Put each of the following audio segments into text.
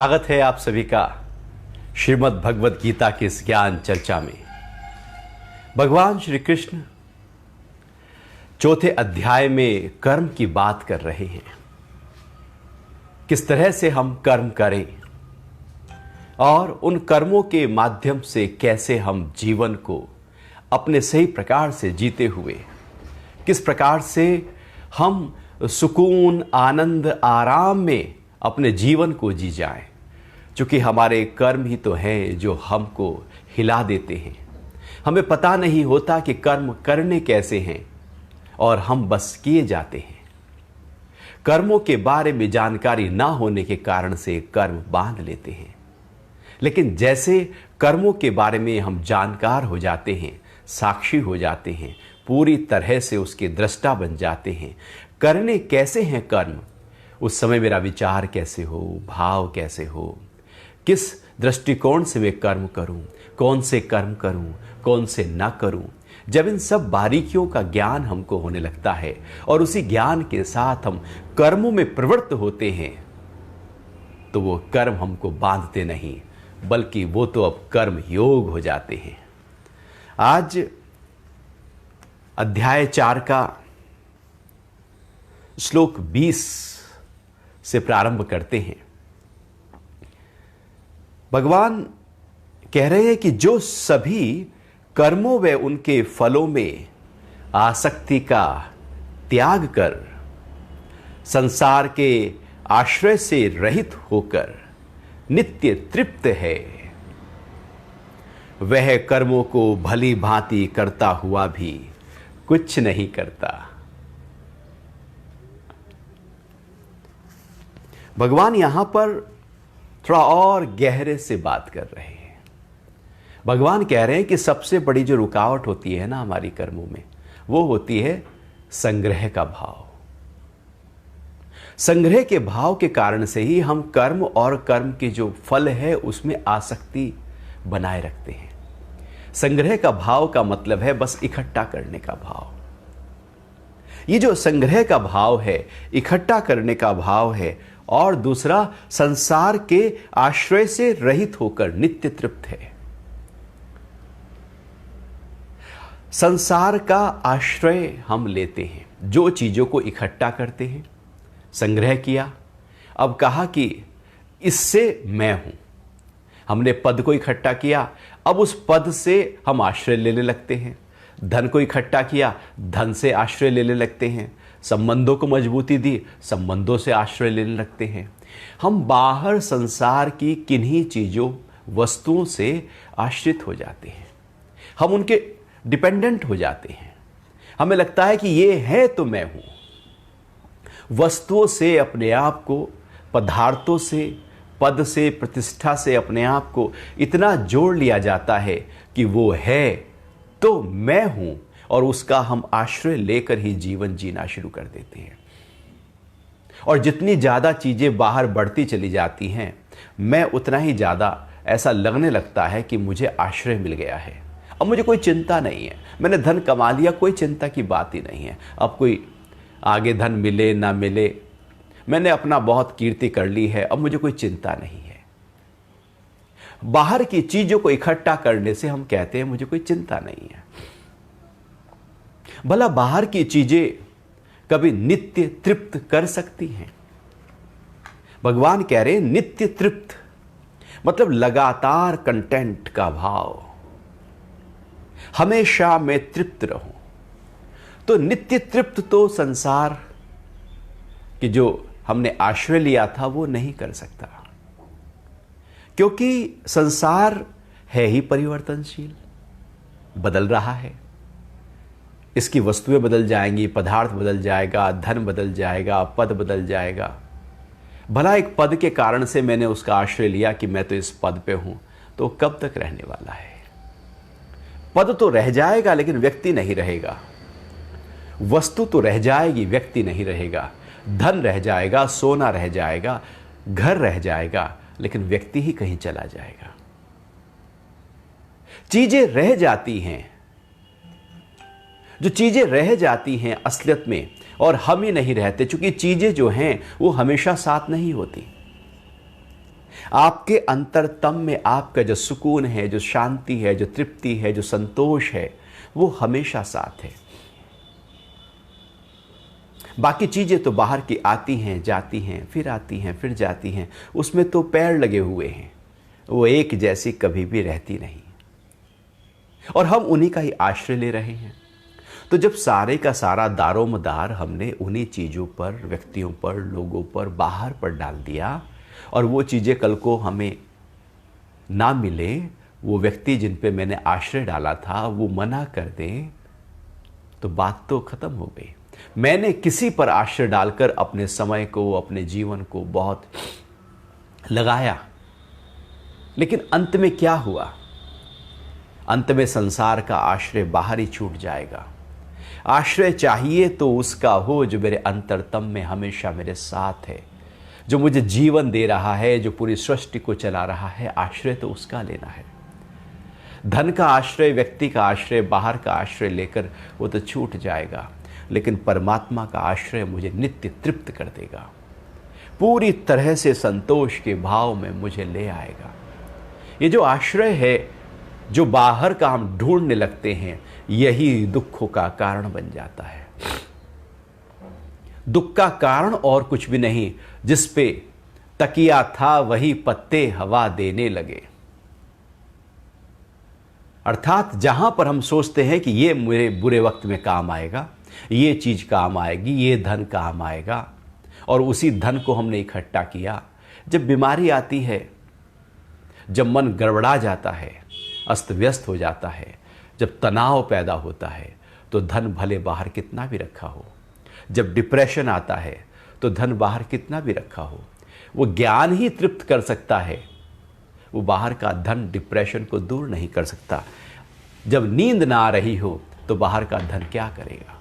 स्वागत है आप सभी का श्रीमद् भगवत गीता की इस ज्ञान चर्चा में। भगवान श्री कृष्ण चौथे अध्याय में कर्म की बात कर रहे हैं। किस तरह से हम कर्म करें और उन कर्मों के माध्यम से कैसे हम जीवन को अपने सही प्रकार से जीते हुए किस प्रकार से हम सुकून, आनंद, आराम में अपने जीवन को जी जाएं। क्योंकि हमारे कर्म ही तो हैं जो हमको हिला देते हैं। हमें पता नहीं होता कि कर्म करने कैसे हैं और हम बस किए जाते हैं। कर्मों के बारे में जानकारी ना होने के कारण से कर्म बांध लेते हैं। लेकिन जैसे कर्मों के बारे में हम जानकार हो जाते हैं, साक्षी हो जाते हैं, पूरी तरह से उसके दृष्टा बन जाते हैं, करने कैसे हैं कर्म, उस समय मेरा विचार कैसे हो, भाव कैसे हो, किस दृष्टिकोण से मैं कर्म करूं, कौन से कर्म करूं, कौन से ना करूं। जब इन सब बारीकियों का ज्ञान हमको होने लगता है और उसी ज्ञान के साथ हम कर्मों में प्रवृत्त होते हैं तो वो कर्म हमको बांधते नहीं, बल्कि वो तो अब कर्म योग हो जाते हैं। आज अध्याय 4 का श्लोक 20 से प्रारंभ करते हैं। भगवान कह रहे हैं कि जो सभी कर्मों व उनके फलों में आसक्ति का त्याग कर संसार के आश्रय से रहित होकर नित्य तृप्त है, वह कर्मों को भली भांति करता हुआ भी कुछ नहीं करता। भगवान यहां पर थोड़ा और गहरे से बात कर रहे हैं। भगवान कह रहे हैं कि सबसे बड़ी जो रुकावट होती है ना हमारी कर्मों में, वो होती है संग्रह का भाव। संग्रह के भाव के कारण से ही हम कर्म और कर्म के जो फल है उसमें आसक्ति बनाए रखते हैं। संग्रह का भाव का मतलब है बस इकट्ठा करने का भाव। ये जो संग्रह का भाव है, इकट्ठा करने का भाव है, और दूसरा संसार के आश्रय से रहित होकर नित्य तृप्त है। संसार का आश्रय हम लेते हैं, जो चीजों को इकट्ठा करते हैं, संग्रह किया, अब कहा कि इससे मैं हूं। हमने पद को इकट्ठा किया, अब उस पद से हम आश्रय लेने लगते हैं। धन को इकट्ठा किया, धन से आश्रय लेने लगते हैं। संबंधों को मजबूती दी, संबंधों से आश्रय लेने लगते हैं। हम बाहर संसार की किन्हीं चीजों, वस्तुओं से आश्रित हो जाते हैं। हम उनके डिपेंडेंट हो जाते हैं। हमें लगता है कि ये है तो मैं हूं। वस्तुओं से अपने आप को, पदार्थों से, पद से, प्रतिष्ठा से अपने आप को इतना जोड़ लिया जाता है कि वो है तो मैं हूं, और उसका हम आश्रय लेकर ही जीवन जीना शुरू कर देते हैं। और जितनी ज़्यादा चीज़ें बाहर बढ़ती चली जाती हैं, मैं उतना ही ज़्यादा ऐसा लगने लगता है कि मुझे आश्रय मिल गया है। अब मुझे कोई चिंता नहीं है, मैंने धन कमा लिया, कोई चिंता की बात ही नहीं है। अब कोई आगे धन मिले ना मिले, मैंने अपना बहुत कीर्ति कर ली है, अब मुझे कोई चिंता नहीं है। बाहर की चीज़ों को इकट्ठा करने से हम कहते हैं मुझे कोई चिंता नहीं है। भला बाहर की चीजें कभी नित्य तृप्त कर सकती हैं? भगवान कह रहे हैं नित्य तृप्त मतलब लगातार कंटेंट का भाव, हमेशा मैं तृप्त रहूं। तो नित्य तृप्त तो संसार कि जो हमने आश्रय लिया था वो नहीं कर सकता, क्योंकि संसार है ही परिवर्तनशील, बदल रहा है। इसकी वस्तुएं बदल जाएंगी, पदार्थ बदल जाएगा, धन बदल जाएगा, पद बदल जाएगा। भला एक पद के कारण से मैंने उसका आश्रय लिया कि मैं तो इस पद पे हूं, तो कब तक रहने वाला है? पद तो रह जाएगा लेकिन व्यक्ति नहीं रहेगा। वस्तु तो रह जाएगी, व्यक्ति नहीं रहेगा। धन रह जाएगा, सोना रह जाएगा, घर रह जाएगा, लेकिन व्यक्ति ही कहीं चला जाएगा। चीजें रह जाती हैं। जो चीजें रह जाती हैं असलियत में, और हम ही नहीं रहते, क्योंकि चीजें जो हैं वो हमेशा साथ नहीं होती। आपके अंतरतम में आपका जो सुकून है, जो शांति है, जो तृप्ति है, जो संतोष है, वो हमेशा साथ है। बाकी चीजें तो बाहर की आती हैं, जाती हैं, फिर आती हैं, फिर जाती हैं, उसमें तो पैर लगे हुए हैं, वो एक जैसी कभी भी रहती नहीं, और हम उन्हीं का ही आश्रय ले रहे हैं। तो जब सारे का सारा दारोमदार हमने उन्हीं चीज़ों पर, व्यक्तियों पर, लोगों पर, बाहर पर डाल दिया, और वो चीज़ें कल को हमें ना मिले, वो व्यक्ति जिन पे मैंने आश्रय डाला था वो मना कर दें, तो बात तो खत्म हो गई। मैंने किसी पर आश्रय डालकर अपने समय को, अपने जीवन को बहुत लगाया, लेकिन अंत में क्या हुआ? अंत में संसार का आश्रय बाहर ही छूट जाएगा। आश्रय चाहिए तो उसका हो जो मेरे अंतरतम में हमेशा मेरे साथ है, जो मुझे जीवन दे रहा है, जो पूरी सृष्टि को चला रहा है। आश्रय तो उसका लेना है। धन का आश्रय, व्यक्ति का आश्रय, बाहर का आश्रय लेकर वो तो छूट जाएगा, लेकिन परमात्मा का आश्रय मुझे नित्य तृप्त कर देगा, पूरी तरह से संतोष के भाव में मुझे ले आएगा। ये जो आश्रय है, जो बाहर का हम ढूंढने लगते हैं, यही दुखों का कारण बन जाता है। दुख का कारण और कुछ भी नहीं, जिस पे तकिया था वही पत्ते हवा देने लगे। अर्थात जहां पर हम सोचते हैं कि ये मेरे बुरे वक्त में काम आएगा, ये चीज काम आएगी, ये धन काम आएगा, और उसी धन को हमने इकट्ठा किया। जब बीमारी आती है, जब मन गड़बड़ा जाता है, अस्त व्यस्त हो जाता है, जब तनाव पैदा होता है, तो धन भले बाहर कितना भी रखा हो। जब डिप्रेशन आता है तो धन बाहर कितना भी रखा हो, वो ज्ञान ही तृप्त कर सकता है, वो बाहर का धन डिप्रेशन को दूर नहीं कर सकता। जब नींद ना आ रही हो तो बाहर का धन क्या करेगा?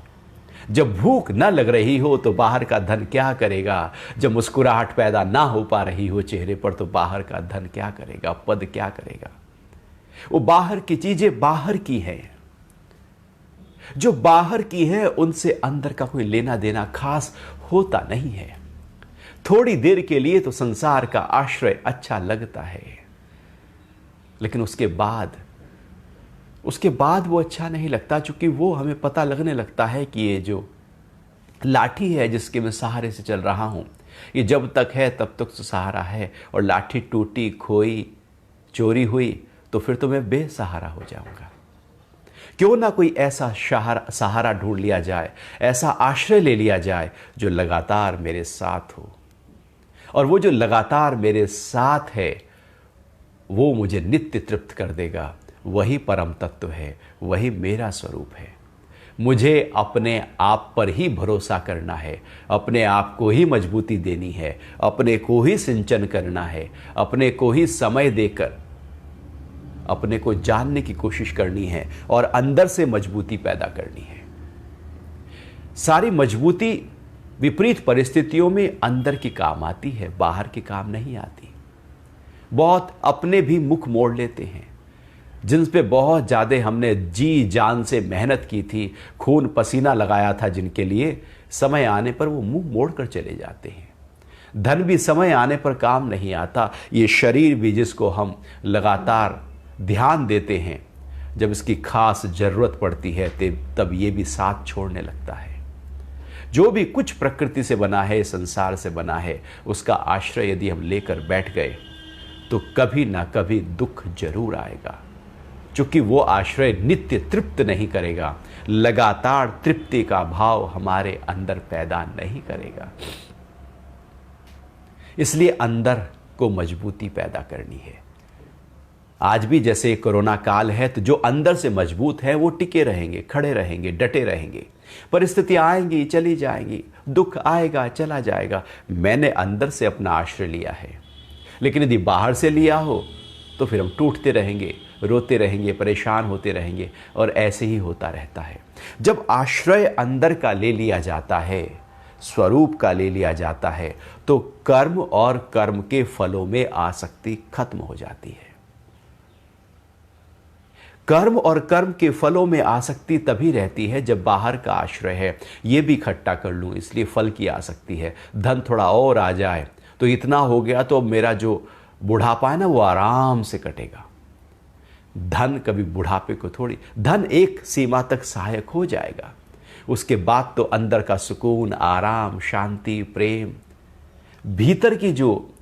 जब भूख न लग रही हो तो बाहर का धन क्या करेगा? जब मुस्कुराहट पैदा ना हो पा रही हो चेहरे पर तो बाहर का धन क्या करेगा? पद क्या करेगा? वो बाहर की चीजें बाहर की है, जो बाहर की है उनसे अंदर का कोई लेना देना खास होता नहीं है। थोड़ी देर के लिए तो संसार का आश्रय अच्छा लगता है, लेकिन उसके बाद वो अच्छा नहीं लगता, क्योंकि वो हमें पता लगने लगता है कि ये जो लाठी है जिसके मैं सहारे से चल रहा हूं, ये जब तक है तब तक तो सहारा है, और लाठी टूटी, खोई, चोरी हुई तो फिर तो मैं बेसहारा हो जाऊंगा। क्यों ना कोई ऐसा सहारा ढूंढ लिया जाए, ऐसा आश्रय ले लिया जाए जो लगातार मेरे साथ हो, और वो जो लगातार मेरे साथ है वो मुझे नित्य तृप्त कर देगा। वही परम तत्व है, वही मेरा स्वरूप है। मुझे अपने आप पर ही भरोसा करना है, अपने आप को ही मजबूती देनी है, अपने को ही सिंचन करना है, अपने को ही समय देकर अपने को जानने की कोशिश करनी है, और अंदर से मजबूती पैदा करनी है। सारी मजबूती विपरीत परिस्थितियों में अंदर की काम आती है, बाहर की काम नहीं आती। बहुत अपने भी मुख मोड़ लेते हैं, जिन पे बहुत ज़्यादा हमने जी जान से मेहनत की थी, खून पसीना लगाया था, जिनके लिए समय आने पर वो मुंह मोड़ कर चले जाते हैं। धन भी समय आने पर काम नहीं आता। ये शरीर भी जिसको हम लगातार ध्यान देते हैं, जब इसकी खास ज़रूरत पड़ती है तब ये भी साथ छोड़ने लगता है। जो भी कुछ प्रकृति से बना है, संसार से बना है, उसका आश्रय यदि हम लेकर बैठ गए तो कभी ना कभी दुख जरूर आएगा, क्योंकि वो आश्रय नित्य तृप्त नहीं करेगा, लगातार तृप्ति का भाव हमारे अंदर पैदा नहीं करेगा। इसलिए अंदर को मजबूती पैदा करनी है। आज भी जैसे कोरोना काल है, तो जो अंदर से मजबूत है वो टिके रहेंगे, खड़े रहेंगे, डटे रहेंगे। परिस्थितियां आएंगी, चली जाएंगी, दुख आएगा, चला जाएगा। मैंने अंदर से अपना आश्रय लिया है, लेकिन यदि बाहर से लिया हो तो फिर हम टूटते रहेंगे, रोते रहेंगे, परेशान होते रहेंगे, और ऐसे ही होता रहता है। जब आश्रय अंदर का ले लिया जाता है, स्वरूप का ले लिया जाता है, तो कर्म और कर्म के फलों में आसक्ति खत्म हो जाती है। कर्म और कर्म के फलों में आसक्ति तभी रहती है जब बाहर का आश्रय है, ये भी इकट्ठा कर लूं इसलिए फल की आसक्ति है। धन थोड़ा और आ जाए तो इतना हो गया तो मेरा जो बुढ़ापा है ना वो आराम से कटेगा। धन कभी बुढ़ापे को थोड़ी, धन एक सीमा तक सहायक हो जाएगा, उसके बाद तो अंदर का सुकून, आराम, शांति, प्रेम, भीतर की जो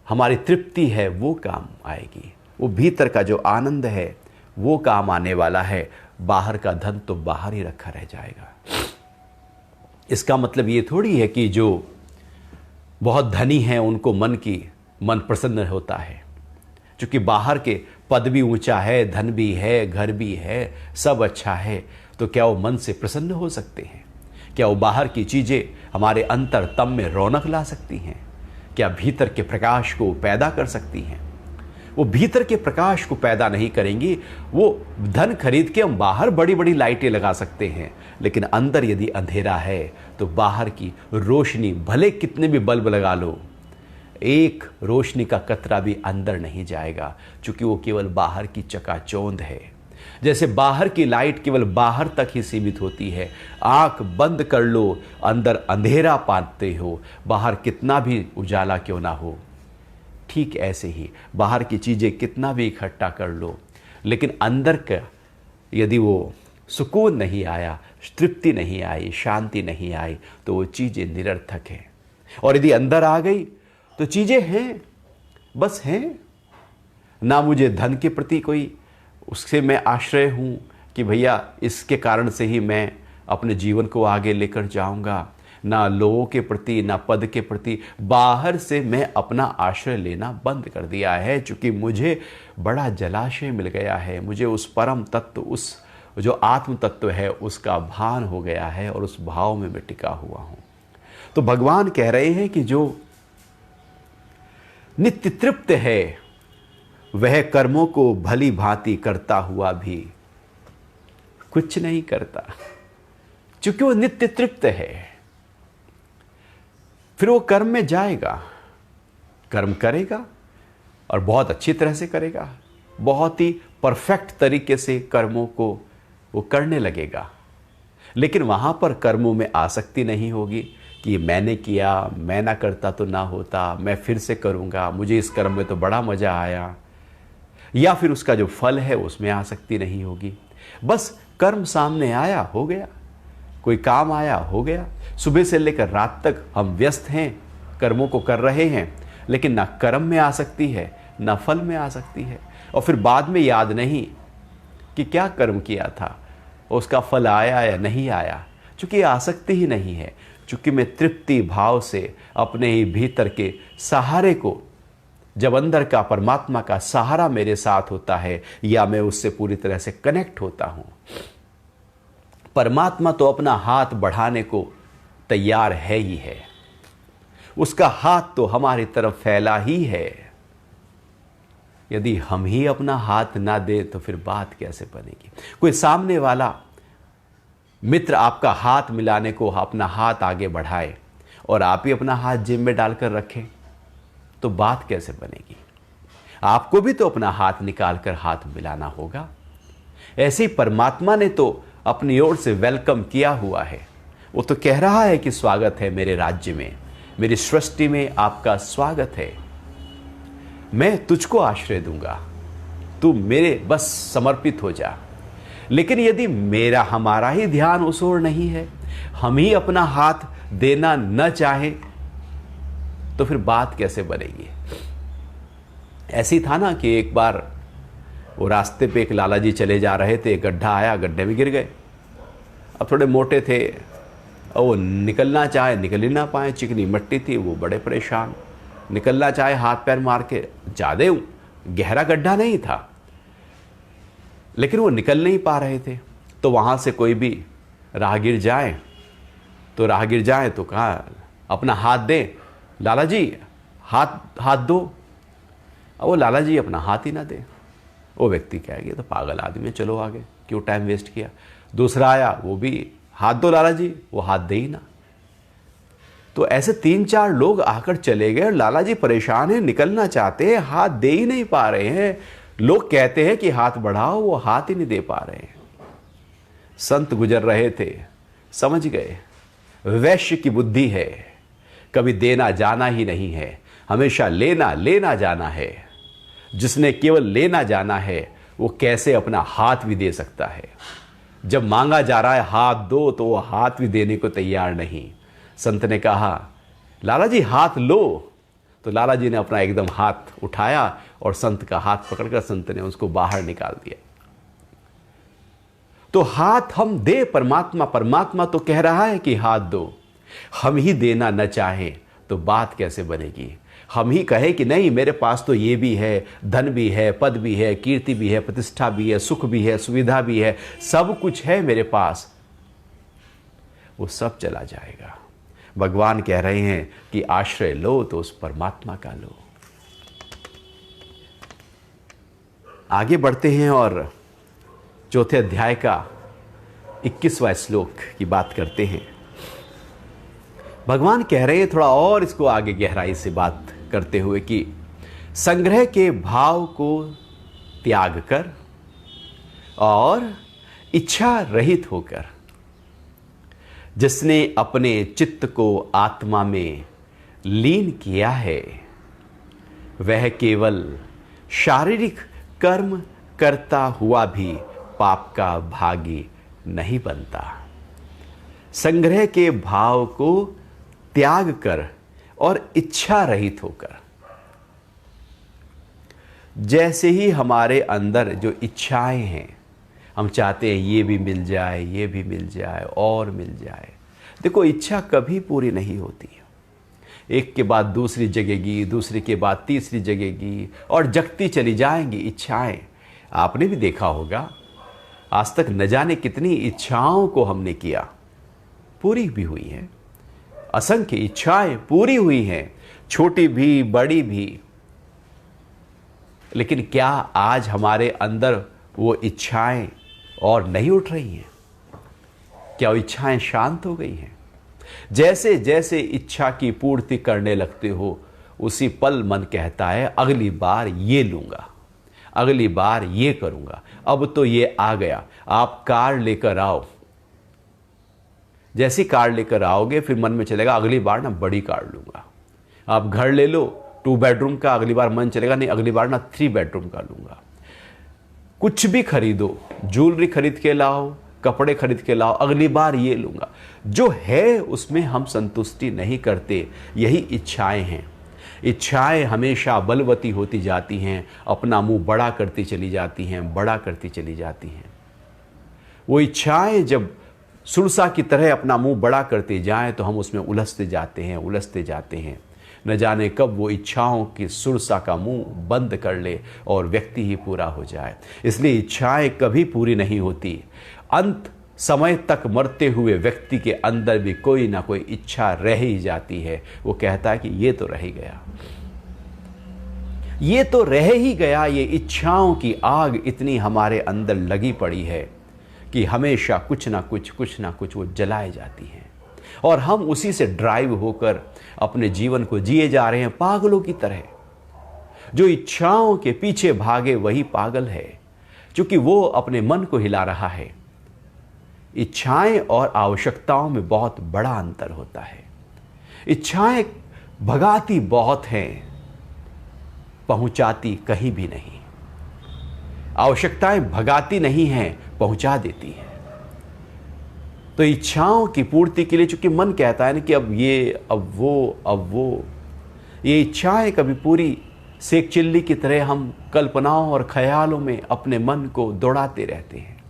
हमारी तृप्ति है वो काम आएगी। वो भीतर का जो आनंद है वो काम आने वाला है। बाहर का धन तो बाहर ही रखा रह जाएगा। इसका मतलब ये थोड़ी है कि जो बहुत धनी हैं उनको मन प्रसन्न होता है। क्योंकि बाहर के पद भी ऊंचा है, धन भी है, घर भी है, सब अच्छा है, तो क्या वो मन से प्रसन्न हो सकते हैं? क्या वो बाहर की चीज़ें हमारे अंतर तम में रौनक ला सकती हैं? क्या भीतर के प्रकाश को पैदा कर सकती हैं? वो भीतर के प्रकाश को पैदा नहीं करेंगी। वो धन खरीद के हम बाहर बड़ी बड़ी लाइटें लगा सकते हैं, लेकिन अंदर यदि अंधेरा है तो बाहर की रोशनी भले कितने भी बल्ब लगा लो, एक रोशनी का कतरा भी अंदर नहीं जाएगा, क्योंकि वो केवल बाहर की चकाचौंध है। जैसे बाहर की लाइट केवल बाहर तक ही सीमित होती है, आंख बंद कर लो अंदर अंधेरा पाते हो, बाहर कितना भी उजाला क्यों ना हो। ठीक ऐसे ही बाहर की चीज़ें कितना भी इकट्ठा कर लो, लेकिन अंदर का यदि वो सुकून नहीं आया, तृप्ति नहीं आई, शांति नहीं आई, तो वो चीज़ें निरर्थक हैं। और यदि अंदर आ गई तो चीज़ें हैं, बस हैं। ना मुझे धन के प्रति कोई उससे मैं आश्रय हूँ कि भैया इसके कारण से ही मैं अपने जीवन को आगे लेकर जाऊँगा, ना लोगों के प्रति, ना पद के प्रति। बाहर से मैं अपना आश्रय लेना बंद कर दिया है, क्योंकि मुझे बड़ा जलाशय मिल गया है। मुझे उस परम तत्व, उस जो आत्म तत्व है उसका भान हो गया है, और उस भाव में मैं टिका हुआ हूँ। तो भगवान कह रहे हैं कि जो नित्य तृप्त है वह कर्मों को भली भांति करता हुआ भी कुछ नहीं करता, क्योंकि वो नित्य तृप्त है। फिर वो कर्म में जाएगा, कर्म करेगा और बहुत अच्छी तरह से करेगा, बहुत ही परफेक्ट तरीके से कर्मों को वो करने लगेगा। लेकिन वहाँ पर कर्मों में आसक्ति नहीं होगी कि मैंने किया, मैं ना करता तो ना होता, मैं फिर से करूँगा, मुझे इस कर्म में तो बड़ा मज़ा आया, या फिर उसका जो फल है उसमें आसक्ति नहीं होगी। बस कर्म सामने आया, हो गया, कोई काम आया, हो गया। सुबह से लेकर रात तक हम व्यस्त हैं, कर्मों को कर रहे हैं, लेकिन ना कर्म में आसक्ति है, ना फल में आसक्ति है। और फिर बाद में याद नहीं कि क्या कर्म किया था, उसका फल आया या नहीं आया, क्योंकि आसक्ति ही नहीं है। क्योंकि मैं तृप्ति भाव से अपने ही भीतर के सहारे को, जब अंदर का परमात्मा का सहारा मेरे साथ होता है, या मैं उससे पूरी तरह से कनेक्ट होता हूं, परमात्मा तो अपना हाथ बढ़ाने को तैयार है ही है। उसका हाथ तो हमारी तरफ फैला ही है। यदि हम ही अपना हाथ ना दें तो फिर बात कैसे बनेगी? कोई सामने वाला मित्र आपका हाथ मिलाने को अपना हाथ आगे बढ़ाए और आप ही अपना हाथ जेब में डालकर रखें, तो बात कैसे बनेगी? आपको भी तो अपना हाथ निकालकर हाथ मिलाना होगा। ऐसे ही परमात्मा ने तो अपनी ओर से वेलकम किया हुआ है। वो तो कह रहा है कि स्वागत है मेरे राज्य में, मेरी सृष्टि में आपका स्वागत है। मैं तुझको आश्रय दूंगा, तू मेरे बस समर्पित हो जा। लेकिन यदि हमारा ही ध्यान उस ओर नहीं है, हम ही अपना हाथ देना न चाहे, तो फिर बात कैसे बनेगी? ऐसी था ना कि एक बार वो रास्ते पे एक लाला जी चले जा रहे थे, गड्ढा आया, गड्ढे में गिर गए। अब थोड़े मोटे थे और वो निकलना चाहे निकल ही ना पाए, चिकनी मिट्टी थी, वो बड़े परेशान। निकलना चाहे हाथ पैर मार के, ज़्यादा गहरा गड्ढा नहीं था, लेकिन वो निकल नहीं पा रहे थे। तो वहाँ से कोई भी राहगीर जाए तो कहा अपना हाथ दे, लाला जी हाथ दो। अब वो लाला जी अपना हाथ ही ना दे। वो व्यक्ति क्या है, तो पागल आदमी है, चलो आगे, क्यों टाइम वेस्ट किया। दूसरा आया, वो भी हाथ दो लाला जी, वो हाथ दे ही ना। तो ऐसे 3-4 लोग आकर चले गए। लाला जी परेशान हैं, निकलना चाहते हैं, हाथ दे ही नहीं पा रहे हैं। लोग कहते हैं कि हाथ बढ़ाओ, वो हाथ ही नहीं दे पा रहे हैं। संत गुजर रहे थे, समझ गए वैश्य की बुद्धि है, कभी देना जाना ही नहीं है, हमेशा लेना लेना जाना है। जिसने केवल लेना जाना है वो कैसे अपना हाथ भी दे सकता है। जब मांगा जा रहा है हाथ दो तो वो हाथ भी देने को तैयार नहीं। संत ने कहा लाला जी हाथ लो, तो लाला जी ने अपना एकदम हाथ उठाया और संत का हाथ पकड़कर संत ने उसको बाहर निकाल दिया। तो हाथ हम दे परमात्मा, परमात्मा तो कह रहा है कि हाथ दो। हम ही देना न चाहें तो बात कैसे बनेगी। हम ही कहे कि नहीं मेरे पास तो ये भी है, धन भी है, पद भी है, कीर्ति भी है, प्रतिष्ठा भी है, सुख भी है, सुविधा भी है, सब कुछ है मेरे पास, वो सब चला जाएगा। भगवान कह रहे हैं कि आश्रय लो तो उस परमात्मा का लो। आगे बढ़ते हैं और चौथे अध्याय का 21वां श्लोक की बात करते हैं। भगवान कह रहे हैं थोड़ा और इसको आगे गहराई से बात करते हुए कि संग्रह के भाव को त्याग कर और इच्छा रहित होकर जिसने अपने चित्त को आत्मा में लीन किया है वह केवल शारीरिक कर्म करता हुआ भी पाप का भागी नहीं बनता। संग्रह के भाव को त्याग कर और इच्छा रहित होकर, जैसे ही हमारे अंदर जो इच्छाएं हैं, हम चाहते हैं ये भी मिल जाए, ये भी मिल जाए और मिल जाए। देखो इच्छा कभी पूरी नहीं होती। एक के बाद दूसरी जगेगी, दूसरी के बाद तीसरी जगेगी और जगती चली जाएंगी इच्छाएं। आपने भी देखा होगा आज तक न जाने कितनी इच्छाओं को हमने किया, पूरी भी हुई हैं। असंख्य इच्छाएं पूरी हुई हैं, छोटी भी बड़ी भी। लेकिन क्या आज हमारे अंदर वो इच्छाएं और नहीं उठ रही हैं? क्या वो इच्छाएं शांत हो गई हैं? जैसे जैसे इच्छा की पूर्ति करने लगते हो उसी पल मन कहता है अगली बार ये लूंगा, अगली बार ये करूंगा, अब तो ये आ गया। आप कार लेकर आओ, जैसी कार लेकर आओगे फिर मन में चलेगा अगली बार ना बड़ी कार लूंगा। आप घर ले लो 2 बेडरूम का, अगली बार मन चलेगा नहीं अगली बार ना 3 बेडरूम का लूंगा। कुछ भी खरीदो, ज्वेलरी खरीद के लाओ, कपड़े खरीद के लाओ, अगली बार ये लूंगा। जो है उसमें हम संतुष्टि नहीं करते, यही इच्छाएं हैं। इच्छाएं हमेशा बलवती होती जाती हैं, अपना मुंह बड़ा करती चली जाती हैं, बड़ा करती चली जाती हैं। वो इच्छाएं जब सुरसा की तरह अपना मुंह बड़ा करते जाएं तो हम उसमें उलझते जाते हैं, उलझते जाते हैं। न जाने कब वो इच्छाओं की सुरसा का मुंह बंद कर ले और व्यक्ति ही पूरा हो जाए। इसलिए इच्छाएं कभी पूरी नहीं होती। अंत समय तक मरते हुए व्यक्ति के अंदर भी कोई ना कोई इच्छा रह ही जाती है। वो कहता है कि ये तो रह ही गया, ये तो रह ही गया। ये इच्छाओं की आग इतनी हमारे अंदर लगी पड़ी है कि हमेशा कुछ ना कुछ वो जलाए जाती हैं और हम उसी से ड्राइव होकर अपने जीवन को जिए जा रहे हैं पागलों की तरह। जो इच्छाओं के पीछे भागे वही पागल है, क्योंकि वो अपने मन को हिला रहा है। इच्छाएं और आवश्यकताओं में बहुत बड़ा अंतर होता है। इच्छाएं भगाती बहुत हैं, पहुंचाती कहीं भी नहीं। आवश्यकताएं भगाती नहीं हैं, पहुंचा देती हैं। तो इच्छाओं की पूर्ति के लिए चूंकि मन कहता है ना कि अब ये, अब वो, ये इच्छाएं कभी पूरी सेक चिल्ली की तरह हम कल्पनाओं और ख्यालों में अपने मन को दौड़ाते रहते हैं।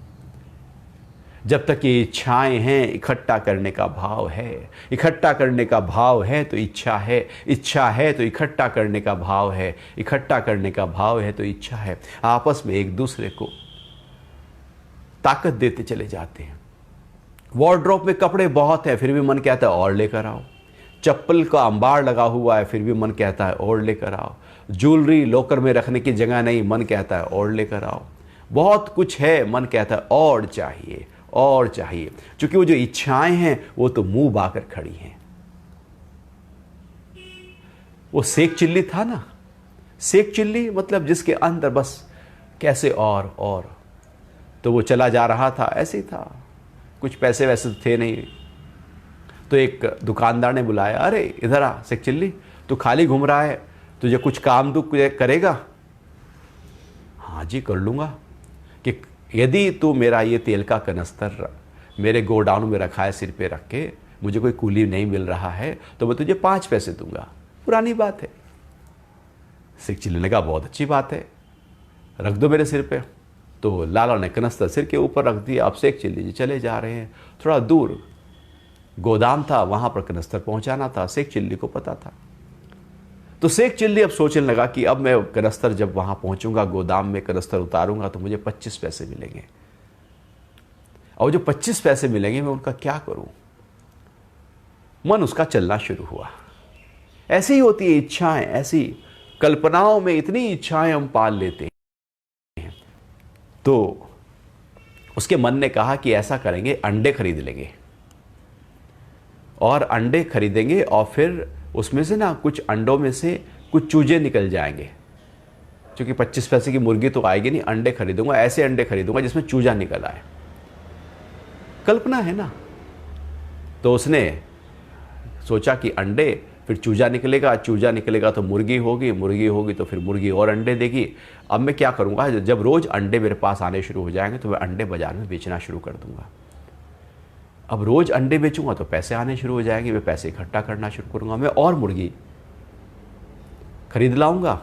जब तक ये इच्छाएं हैं, इकट्ठा करने का भाव है, इकट्ठा करने का भाव है तो इच्छा है, इच्छा है तो इकट्ठा करने का भाव है, इकट्ठा करने का भाव है तो इच्छा है। आपस में एक दूसरे को ताकत देते चले जाते हैं। वार्डरोब में कपड़े बहुत है फिर भी मन कहता है और लेकर आओ। चप्पल का अंबार लगा हुआ है फिर भी मन कहता है और लेकर आओ। ज्वेलरी लॉकर में रखने की जगह नहीं, मन कहता है और लेकर आओ। बहुत कुछ है, मन कहता है और चाहिए और चाहिए। क्योंकि वो जो इच्छाएं हैं वो तो मुंह बाकर खड़ी हैं। वो सेक चिल्ली था ना, सेक चिल्ली मतलब जिसके अंदर बस कैसे और तो वो चला जा रहा था, ऐसे ही था। कुछ पैसे वैसे तो थे नहीं। तो एक दुकानदार ने बुलाया, अरे इधर आ सेक चिल्ली, तू खाली घूम रहा है, तुझे कुछ काम तू करेगा? हाँ जी कर लूँगा। कि यदि तू मेरा ये तेल का कनस्तर मेरे गोडाउन में रखा है, सिर पे रख के, मुझे कोई कूली नहीं मिल रहा है, तो मैं तुझे 5 पैसे दूंगा। पुरानी बात है। शेख चिल्ली ने कहा बहुत अच्छी बात है, रख दो मेरे सिर पे। तो लाला ने कनस्तर सिर के ऊपर रख दिया। अब शेख चिल्ली जी चले जा रहे हैं। थोड़ा दूर गोदाम था, वहां पर कनस्तर पहुंचाना था, शेख चिल्ली को पता था। तो शेख चिल्ली अब सोचने लगा कि अब मैं कनस्तर जब वहां पहुंचूंगा, गोदाम में कनस्तर उतारूंगा, तो मुझे 25 पैसे मिलेंगे, और जो 25 पैसे मिलेंगे मैं उनका क्या करूं। मन उसका चलना शुरू हुआ। ऐसी ही होती है इच्छाएं, ऐसी कल्पनाओं में इतनी इच्छाएं हम पाल लेते हैं। तो उसके मन ने कहा कि ऐसा करेंगे, अंडे खरीद लेंगे, और अंडे खरीदेंगे, और फिर उसमें से ना कुछ अंडों में से कुछ चूजे निकल जाएंगे। क्योंकि 25 पैसे की मुर्गी तो आएगी नहीं, अंडे खरीदूंगा, ऐसे अंडे खरीदूंगा जिसमें चूजा निकल आए। कल्पना है ना। तो उसने सोचा कि अंडे, फिर चूजा निकलेगा, चूजा निकलेगा तो मुर्गी होगी, मुर्गी होगी तो फिर मुर्गी और अंडे देगी। अब मैं क्या करूंगा, जब रोज अंडे मेरे पास आने शुरू हो जाएंगे तो मैं अंडे बाजार में बेचना शुरू कर दूंगा। अब रोज अंडे बेचूंगा तो पैसे आने शुरू हो जाएंगे, मैं पैसे इकट्ठा करना शुरू करूंगा, मैं और मुर्गी खरीद लाऊंगा,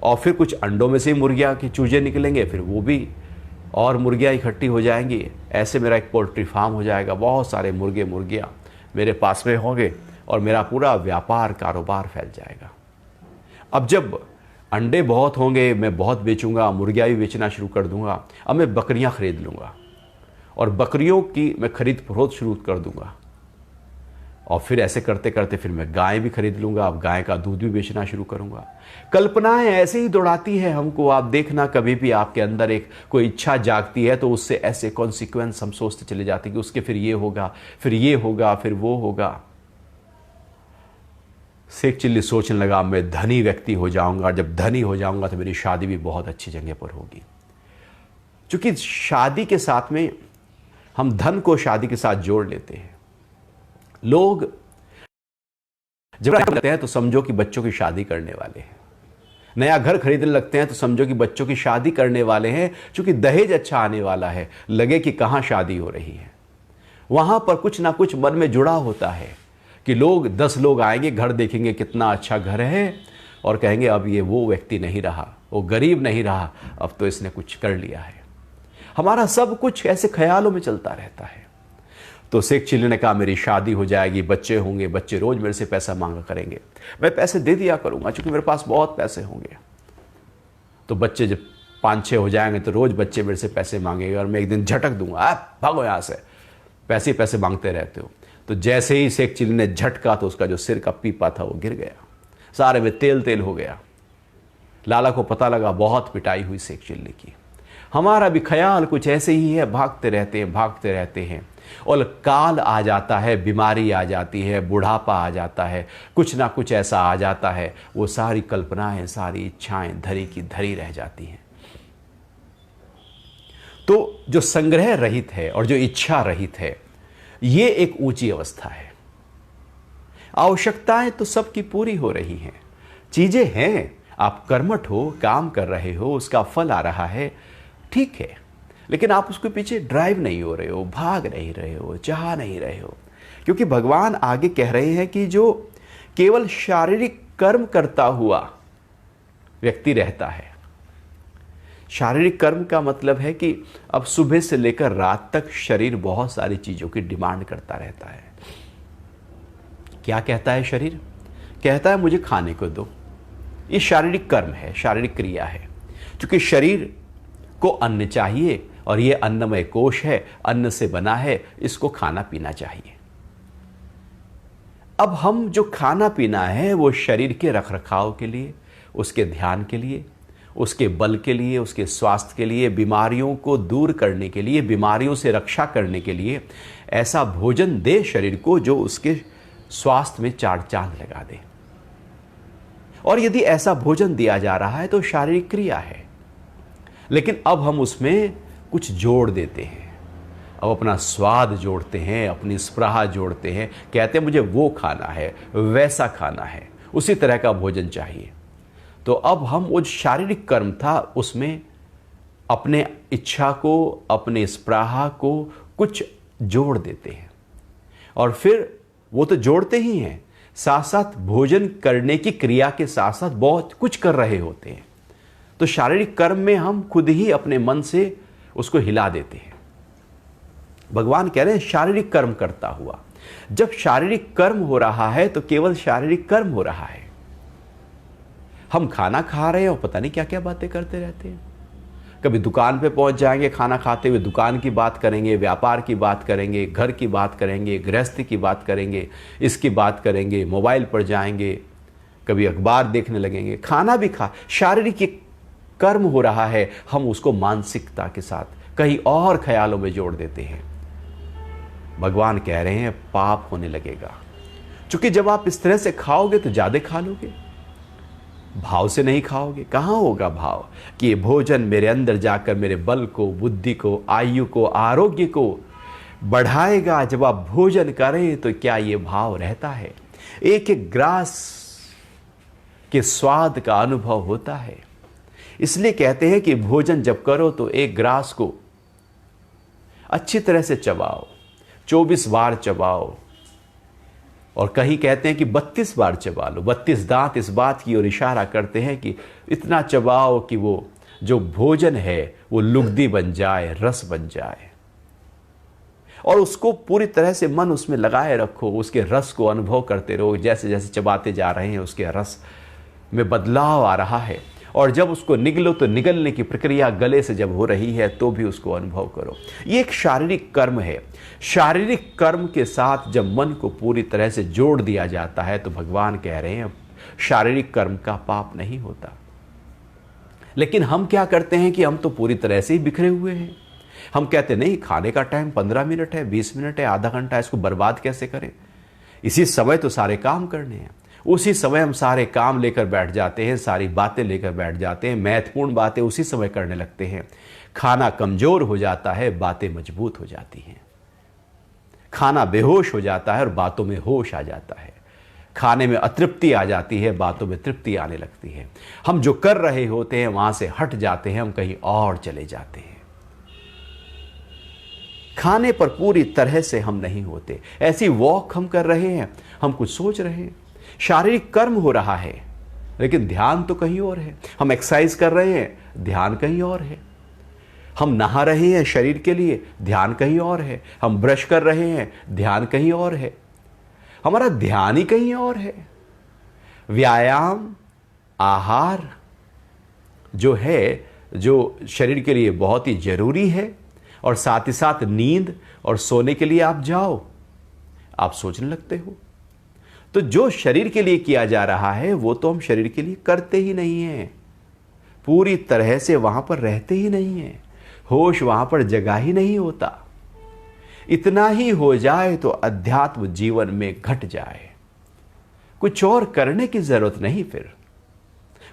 और फिर कुछ अंडों में से ही मुर्गियां के चूजे निकलेंगे, फिर वो भी और मुर्गियां इकट्ठी हो जाएंगी। ऐसे मेरा एक पोल्ट्री फार्म हो जाएगा, बहुत सारे मुर्गे मुर्गियां मेरे पास में होंगे, और मेरा पूरा व्यापार कारोबार फैल जाएगा। अब जब अंडे बहुत होंगे, मैं बहुत बेचूंगा, मुर्गियां भी बेचना शुरू कर दूंगा। अब मैं बकरियां खरीद लूंगा, और बकरियों की मैं खरीद फरोख्त शुरू कर दूंगा, और फिर ऐसे करते करते फिर मैं गाय भी खरीद लूंगा। अब गाय का दूध भी बेचना शुरू करूंगा। कल्पनाएं ऐसे ही दौड़ाती है हमको। आप देखना, कभी भी आपके अंदर एक कोई इच्छा जागती है तो उससे ऐसे कॉन्सिक्वेंस हम सोचते चले जाते हैं कि उसके फिर ये होगा, फिर ये होगा, फिर वो होगा। शेख चिल्ली सोचने लगा मैं धनी व्यक्ति हो जाऊंगा, जब धनी हो जाऊंगा तो मेरी शादी भी बहुत अच्छी जगह पर होगी। क्योंकि शादी के साथ में हम धन को शादी के साथ जोड़ लेते हैं। लोग जब लगते हैं तो समझो कि बच्चों की शादी करने वाले हैं, नया घर खरीदने लगते हैं तो समझो कि बच्चों की शादी करने वाले हैं। क्योंकि दहेज अच्छा आने वाला है, लगे कि कहां शादी हो रही है। वहां पर कुछ ना कुछ मन में जुड़ा होता है कि 10 लोग आएंगे, घर देखेंगे कितना अच्छा घर है, और कहेंगे अब ये वो व्यक्ति नहीं रहा, वो गरीब नहीं रहा, अब तो इसने कुछ कर लिया है। हमारा सब कुछ ऐसे ख्यालों में चलता रहता है। तो शेख चिल्ली ने कहा मेरी शादी हो जाएगी, बच्चे होंगे, बच्चे रोज मेरे से पैसा मांगा करेंगे, मैं पैसे दे दिया करूंगा क्योंकि मेरे पास बहुत पैसे होंगे। तो बच्चे जब 5-6 हो जाएंगे तो रोज बच्चे मेरे से पैसे मांगेंगे, और मैं एक दिन झटक दूंगा, आप भागो यहां से, पैसे ही पैसे मांगते रहते हो। तो जैसे ही शेख चिल्ली ने झटका तो उसका जो सिर का पीपा था वो गिर गया, सारे में तेल तेल हो गया। लाला को पता लगा, बहुत पिटाई हुई शेख चिल्ली की। हमारा भी ख्याल कुछ ऐसे ही है, भागते रहते हैं, भागते रहते हैं, और काल आ जाता है, बीमारी आ जाती है, बुढ़ापा आ जाता है, कुछ ना कुछ ऐसा आ जाता है, वो सारी कल्पनाएं, सारी इच्छाएं धरी की धरी रह जाती हैं। तो जो संग्रह रहित है और जो इच्छा रहित है, ये एक ऊंची अवस्था है। आवश्यकताएं तो सबकी पूरी हो रही हैं, चीजें हैं, आप कर्मठ हो, काम कर रहे हो, उसका फल आ रहा है, ठीक है, लेकिन आप उसके पीछे ड्राइव नहीं हो रहे हो, भाग नहीं रहे हो, चाह नहीं रहे हो। क्योंकि भगवान आगे कह रहे हैं कि जो केवल शारीरिक कर्म करता हुआ व्यक्ति रहता है, शारीरिक कर्म का मतलब है कि अब सुबह से लेकर रात तक शरीर बहुत सारी चीजों की डिमांड करता रहता है। क्या कहता है शरीर? कहता है मुझे खाने को दो। ये शारीरिक कर्म है, शारीरिक क्रिया है। क्योंकि शरीर को अन्न चाहिए, और ये अन्नमय कोश है, अन्न से बना है, इसको खाना पीना चाहिए। अब हम जो खाना पीना है वो शरीर के रखरखाव के लिए, उसके ध्यान के लिए, उसके बल के लिए, उसके स्वास्थ्य के लिए, बीमारियों को दूर करने के लिए, बीमारियों से रक्षा करने के लिए ऐसा भोजन दे शरीर को जो उसके स्वास्थ्य में 4 चांद लगा दे। और यदि ऐसा भोजन दिया जा रहा है तो शारीरिक क्रिया है, लेकिन अब हम उसमें कुछ जोड़ देते हैं, अब अपना स्वाद जोड़ते हैं, अपनी स्पृहा जोड़ते हैं, कहते हैं मुझे वो खाना है, वैसा खाना है, उसी तरह का भोजन चाहिए। तो अब हम वो जो शारीरिक कर्म था उसमें अपने इच्छा को, अपने स्पृहा को कुछ जोड़ देते हैं, और फिर वो तो जोड़ते ही हैं, साथ साथ भोजन करने की क्रिया के साथ साथ बहुत कुछ कर रहे होते हैं। तो शारीरिक कर्म में हम खुद ही अपने मन से उसको हिला देते हैं। भगवान कह रहे हैं शारीरिक कर्म करता हुआ। जब शारीरिक कर्म हो रहा है तो केवल शारीरिक कर्म हो रहा है। हम खाना खा रहे हैं और पता नहीं क्या क्या बातें करते रहते हैं। कभी दुकान पे पहुंच जाएंगे, खाना खाते हुए दुकान की बात करेंगे, व्यापार की बात करेंगे, घर की बात करेंगे, गृहस्थी की बात करेंगे, इसकी बात करेंगे, मोबाइल पर जाएंगे, कभी अखबार देखने लगेंगे। खाना भी शारीरिक कर्म हो रहा है, हम उसको मानसिकता के साथ कहीं और ख्यालों में जोड़ देते हैं। भगवान कह रहे हैं पाप होने लगेगा, क्योंकि जब आप इस तरह से खाओगे तो ज्यादा खा लोगे, भाव से नहीं खाओगे। कहां होगा भाव कि ये भोजन मेरे अंदर जाकर मेरे बल को, बुद्धि को, आयु को, आरोग्य को बढ़ाएगा। जब आप भोजन करें तो क्या ये भाव रहता है? एक एक ग्रास के स्वाद का अनुभव होता है। इसलिए कहते हैं कि भोजन जब करो तो एक ग्रास को अच्छी तरह से चबाओ, 24 बार चबाओ, और कहीं कहते हैं कि 32 बार चबा लो। 32 दांत इस बात की ओर इशारा करते हैं कि इतना चबाओ कि वो जो भोजन है वो लुगदी बन जाए, रस बन जाए, और उसको पूरी तरह से मन उसमें लगाए रखो, उसके रस को अनुभव करते रहो। जैसे जैसे चबाते जा रहे हैं उसके रस में बदलाव आ रहा है, और जब उसको निगलो तो निगलने की प्रक्रिया गले से जब हो रही है तो भी उसको अनुभव करो। ये एक शारीरिक कर्म है। शारीरिक कर्म के साथ जब मन को पूरी तरह से जोड़ दिया जाता है तो भगवान कह रहे हैं शारीरिक कर्म का पाप नहीं होता। लेकिन हम क्या करते हैं कि हम तो पूरी तरह से ही बिखरे हुए हैं। हम कहते नहीं, खाने का टाइम 15 मिनट है, 20 मिनट है, आधा घंटा है, इसको बर्बाद कैसे करें? इसी समय तो सारे काम करने हैं। उसी समय हम सारे काम लेकर बैठ जाते हैं, सारी बातें लेकर बैठ जाते हैं, महत्वपूर्ण बातें उसी समय करने लगते हैं। खाना कमजोर हो जाता है, बातें मजबूत हो जाती हैं। खाना बेहोश हो जाता है और बातों में होश आ जाता है। खाने में अतृप्ति आ जाती है, बातों में तृप्ति आने लगती है। हम जो कर रहे होते हैं वहां से हट जाते हैं, हम कहीं और चले जाते हैं। खाने पर पूरी तरह से हम नहीं होते। ऐसी वॉक हम कर रहे हैं, हम कुछ सोच रहे हैं, शारीरिक कर्म हो रहा है, लेकिन ध्यान तो कहीं और है। हम एक्सरसाइज कर रहे हैं, ध्यान कहीं और है। हम नहा रहे हैं शरीर के लिए, ध्यान कहीं और है। हम ब्रश कर रहे हैं, ध्यान कहीं और है। हमारा ध्यान ही कहीं और है। व्यायाम, आहार जो है, जो शरीर के लिए बहुत ही जरूरी है, और साथ ही साथ नींद और सोने के लिए आप जाओ, आप सोचने लगते हो। तो जो शरीर के लिए किया जा रहा है वो तो हम शरीर के लिए करते ही नहीं हैं, पूरी तरह से वहां पर रहते ही नहीं हैं, होश वहां पर जगह ही नहीं होता। इतना ही हो जाए तो अध्यात्म जीवन में घट जाए, कुछ और करने की जरूरत नहीं। फिर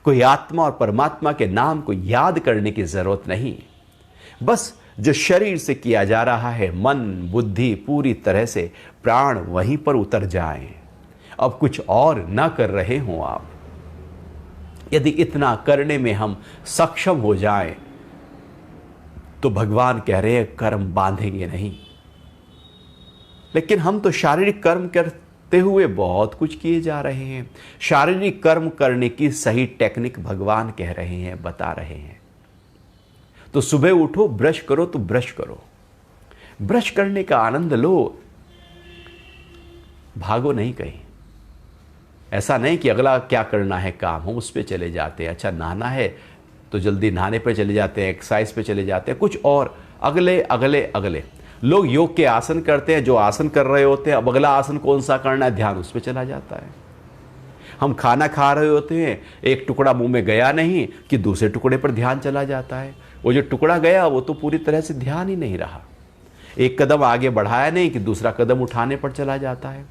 कोई आत्मा और परमात्मा के नाम को याद करने की जरूरत नहीं। बस जो शरीर से किया जा रहा है, मन बुद्धि पूरी तरह से प्राण वहीं पर उतर जाएं। अब कुछ और ना कर रहे हो आप। यदि इतना करने में हम सक्षम हो जाएं तो भगवान कह रहे हैं कर्म बांधेंगे नहीं। लेकिन हम तो शारीरिक कर्म करते हुए बहुत कुछ किए जा रहे हैं। शारीरिक कर्म करने की सही टेक्निक भगवान कह रहे हैं, बता रहे हैं। तो सुबह उठो, ब्रश करो तो ब्रश करो, ब्रश करने का आनंद लो, भागो नहीं कहीं। ऐसा नहीं कि अगला क्या करना है काम, हम उस पर चले जाते हैं। अच्छा नहाना है तो जल्दी नहाने पर चले जाते हैं, एक्सरसाइज पे चले जाते हैं, कुछ और अगले अगले अगले। लोग योग के आसन करते हैं, जो आसन कर रहे होते हैं, अब अगला आसन कौन सा करना है, ध्यान उस पर चला जाता है। हम खाना खा रहे होते हैं, एक टुकड़ा मुंह में गया नहीं कि दूसरे टुकड़े पर ध्यान चला जाता है। वो जो टुकड़ा गया वो तो पूरी तरह से ध्यान ही नहीं रहा। एक कदम आगे बढ़ाया नहीं कि दूसरा कदम उठाने पर चला जाता है।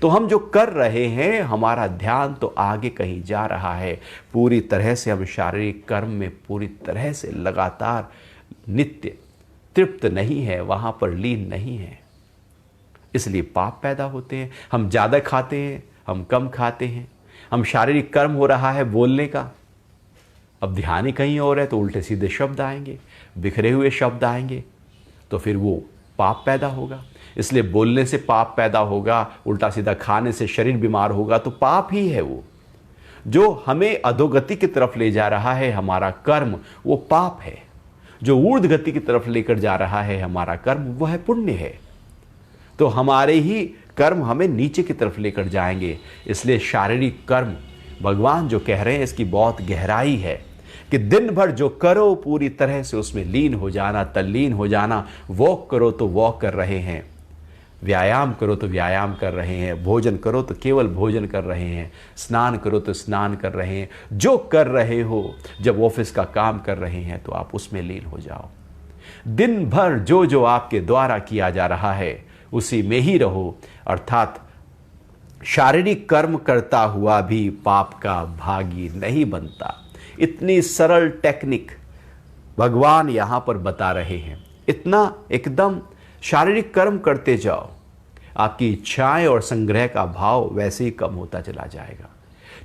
तो हम जो कर रहे हैं, हमारा ध्यान तो आगे कहीं जा रहा है। पूरी तरह से हम शारीरिक कर्म में पूरी तरह से लगातार नित्य तृप्त नहीं है, वहां पर लीन नहीं है। इसलिए पाप पैदा होते हैं। हम ज्यादा खाते हैं, हम कम खाते हैं। हम शारीरिक कर्म हो रहा है बोलने का, अब ध्यान ही कहीं और है तो उल्टे सीधे शब्द आएंगे, बिखरे हुए शब्द आएंगे, तो फिर वो पाप पैदा होगा। इसलिए बोलने से पाप पैदा होगा, उल्टा सीधा खाने से शरीर बीमार होगा, तो पाप ही है वो जो हमें अधोगति की तरफ ले जा रहा है। हमारा कर्म वो पाप है। जो ऊर्ध्व गति की तरफ लेकर जा रहा है हमारा कर्म, वह है पुण्य है। तो हमारे ही कर्म हमें नीचे की तरफ लेकर जाएंगे। इसलिए शारीरिक कर्म भगवान जो कह रहे हैं इसकी बहुत गहराई है कि दिन भर जो करो पूरी तरह से उसमें लीन हो जाना, तल्लीन हो जाना। वॉक करो तो वॉक कर रहे हैं, व्यायाम करो तो व्यायाम कर रहे हैं, भोजन करो तो केवल भोजन कर रहे हैं, स्नान करो तो स्नान कर रहे हैं। जो कर रहे हो, जब ऑफिस का काम कर रहे हैं तो आप उसमें लीन हो जाओ। दिन भर जो जो आपके द्वारा किया जा रहा है उसी में ही रहो। अर्थात शारीरिक कर्म करता हुआ भी पाप का भागी नहीं बनता। इतनी सरल टेक्निक भगवान यहां पर बता रहे हैं। इतना एकदम शारीरिक कर्म करते जाओ, आपकी इच्छाएं और संग्रह का भाव वैसे ही कम होता चला जाएगा।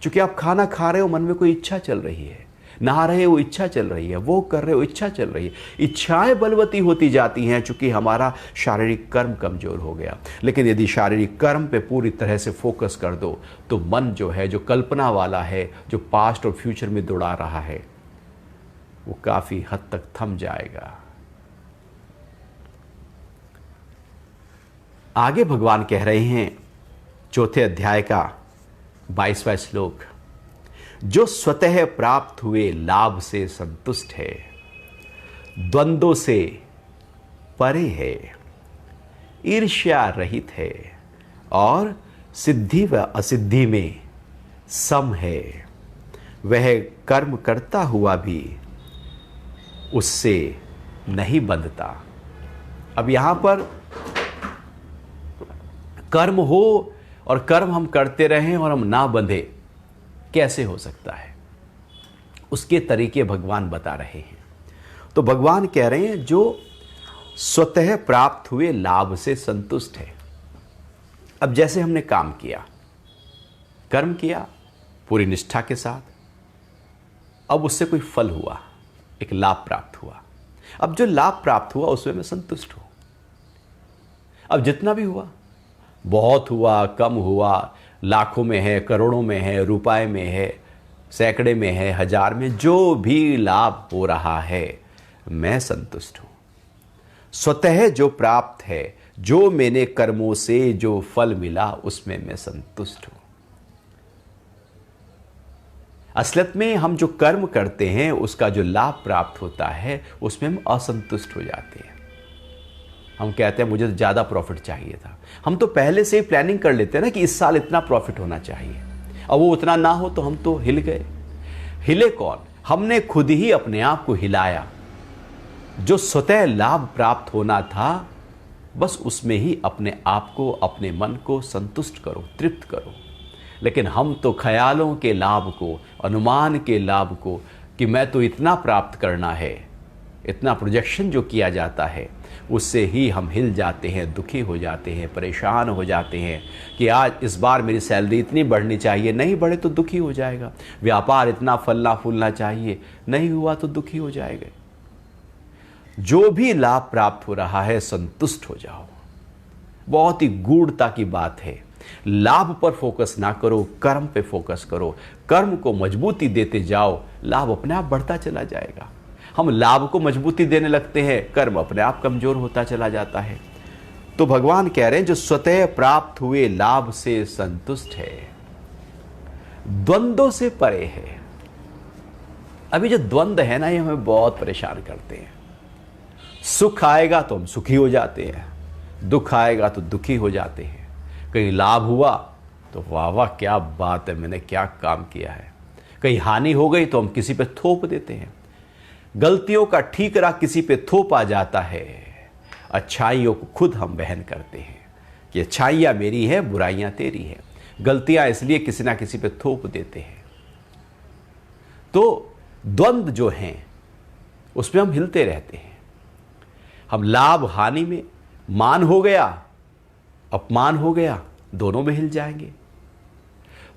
क्योंकि आप खाना खा रहे हो, मन में कोई इच्छा चल रही है, नहा रहे हो इच्छा चल रही है, वो कर रहे हो इच्छा चल रही है। इच्छाएं बलवती होती जाती हैं क्योंकि हमारा शारीरिक कर्म कमजोर हो गया। लेकिन यदि शारीरिक कर्म पे पूरी तरह से फोकस कर दो तो मन जो है, जो कल्पना वाला है, जो पास्ट और फ्यूचर में दौड़ा रहा है, वो काफी हद तक थम जाएगा। आगे भगवान कह रहे हैं चौथे अध्याय का 22वां श्लोक, जो स्वतः प्राप्त हुए लाभ से संतुष्ट है, द्वंद्वों से परे है, ईर्ष्या रहित है और सिद्धि व असिद्धि में सम है, वह कर्म करता हुआ भी उससे नहीं बंधता। अब यहां पर कर्म हो और कर्म हम करते रहें और हम ना बंधे, कैसे हो सकता है? उसके तरीके भगवान बता रहे हैं। तो भगवान कह रहे हैं जो स्वतः प्राप्त हुए लाभ से संतुष्ट है। अब जैसे हमने काम किया, कर्म किया पूरी निष्ठा के साथ, अब उससे कोई फल हुआ, एक लाभ प्राप्त हुआ। अब जो लाभ प्राप्त हुआ उसमें मैं संतुष्ट हूं। अब जितना भी हुआ, बहुत हुआ, कम हुआ, लाखों में है, करोड़ों में है, रुपए में है, सैकड़े में है, हजार में, जो भी लाभ हो रहा है मैं संतुष्ट हूं। स्वतः जो प्राप्त है, जो मैंने कर्मों से जो फल मिला उसमें मैं संतुष्ट हूं। असलियत में हम जो कर्म करते हैं उसका जो लाभ प्राप्त होता है उसमें हम असंतुष्ट हो जाते हैं। हम कहते हैं मुझे तो ज़्यादा प्रॉफिट चाहिए था। हम तो पहले से ही प्लानिंग कर लेते हैं ना कि इस साल इतना प्रॉफिट होना चाहिए, और वो उतना ना हो तो हम तो हिल गए। हिले कौन? हमने खुद ही अपने आप को हिलाया। जो स्वतः लाभ प्राप्त होना था बस उसमें ही अपने आप को, अपने मन को संतुष्ट करो, तृप्त करो। लेकिन हम तो ख्यालों के लाभ को, अनुमान के लाभ को, कि मैं तो इतना प्राप्त करना है, इतना प्रोजेक्शन जो किया जाता है उससे ही हम हिल जाते हैं, दुखी हो जाते हैं, परेशान हो जाते हैं कि आज इस बार मेरी सैलरी इतनी बढ़नी चाहिए, नहीं बढ़े तो दुखी हो जाएगा। व्यापार इतना फलना फूलना चाहिए, नहीं हुआ तो दुखी हो जाएगा। जो भी लाभ प्राप्त हो रहा है संतुष्ट हो जाओ। बहुत ही गूढ़ता की बात है। लाभ पर फोकस ना करो, कर्म पे फोकस करो। कर्म को मजबूती देते जाओ, लाभ अपने आप बढ़ता चला जाएगा। हम लाभ को मजबूती देने लगते हैं, कर्म अपने आप कमजोर होता चला जाता है। तो भगवान कह रहे हैं जो स्वतः प्राप्त हुए लाभ से संतुष्ट है, द्वंद्वों से परे है। अभी जो द्वंद्व है ना, ये हमें बहुत परेशान करते हैं। सुख आएगा तो हम सुखी हो जाते हैं, दुख आएगा तो दुखी हो जाते हैं। कहीं लाभ हुआ तो वाह वाह क्या बात है, मैंने क्या काम किया है। कहीं हानि हो गई तो हम किसी पे थोप देते हैं। गलतियों का ठीकरा किसी पे थोपा जाता है, अच्छाइयों को खुद हम बहन करते हैं कि अच्छाइयाँ मेरी है, बुराइयाँ तेरी है। गलतियाँ इसलिए किसी ना किसी पे थोप देते हैं। तो द्वंद्व जो हैं उसमें हम हिलते रहते हैं। हम लाभ हानि में, मान हो गया, अपमान हो गया, दोनों में हिल जाएंगे।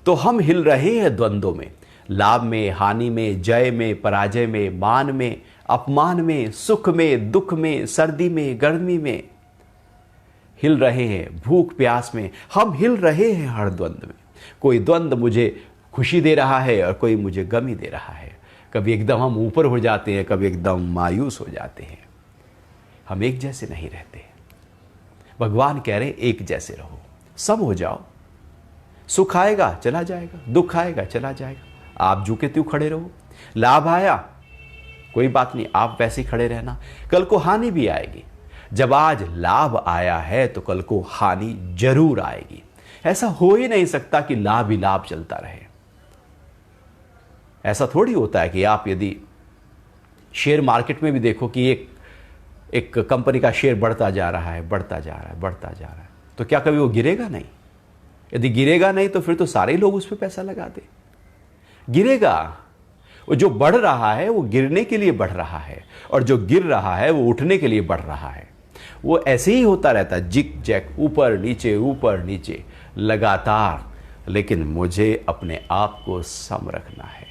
तो हम हिल रहे हैं द्वंद्वों में। लाभ में, हानि में, जय में, पराजय में, मान में, अपमान में, सुख में, दुख में, सर्दी में, गर्मी में हिल रहे हैं, भूख प्यास में हम हिल रहे हैं हर द्वंद्व में। कोई द्वंद्व मुझे खुशी दे रहा है और कोई मुझे गमी दे रहा है। कभी एकदम हम ऊपर हो जाते हैं, कभी एकदम मायूस हो जाते हैं। हम एक जैसे नहीं रहते। भगवान कह रहे एक जैसे रहो, सम हो जाओ। सुख आएगा चला जाएगा, दुख आएगा चला जाएगा, आप झुके त्यों खड़े रहो। लाभ आया कोई बात नहीं, आप वैसे ही खड़े रहना। कल को हानि भी आएगी। जब आज लाभ आया है तो कल को हानि जरूर आएगी। ऐसा हो ही नहीं सकता कि लाभ ही लाभ चलता रहे। ऐसा थोड़ी होता है कि आप यदि शेयर मार्केट में भी देखो कि एक कंपनी का शेयर बढ़ता जा रहा है, बढ़ता जा रहा है, बढ़ता जा रहा है, तो क्या कभी वो गिरेगा नहीं? यदि गिरेगा नहीं तो फिर तो सारे लोग उस पर पैसा लगा दे। गिरेगा। वो जो बढ़ रहा है वो गिरने के लिए बढ़ रहा है, और जो गिर रहा है वो उठने के लिए बढ़ रहा है। वो ऐसे ही होता रहता है, जिक जैक, ऊपर नीचे लगातार। लेकिन मुझे अपने आप को सम रखना है,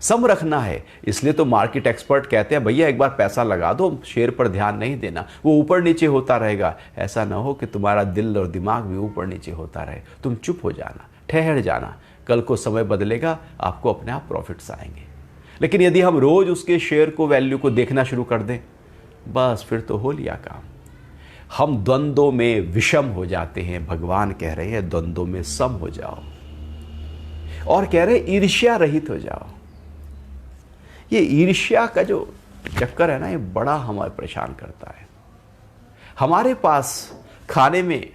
सम रखना है। इसलिए तो मार्केट एक्सपर्ट कहते हैं भैया एक बार पैसा लगा दो, शेयर पर ध्यान नहीं देना, वो ऊपर नीचे होता रहेगा। ऐसा ना हो कि तुम्हारा दिल और दिमाग भी ऊपर नीचे होता रहे। तुम चुप हो जाना, ठहर जाना। कल को समय बदलेगा, आपको अपने आप प्रॉफिट्स आएंगे। लेकिन यदि हम रोज उसके शेयर को, वैल्यू को देखना शुरू कर दें, बस फिर तो हो लिया काम। हम द्वंद्वों में विषम हो जाते हैं। भगवान कह रहे हैं द्वंद्वों में सम हो जाओ, और कह रहे ईर्ष्या रहित हो जाओ। ये ईर्ष्या का जो चक्कर है ना, ये बड़ा हमें परेशान करता है। हमारे पास खाने में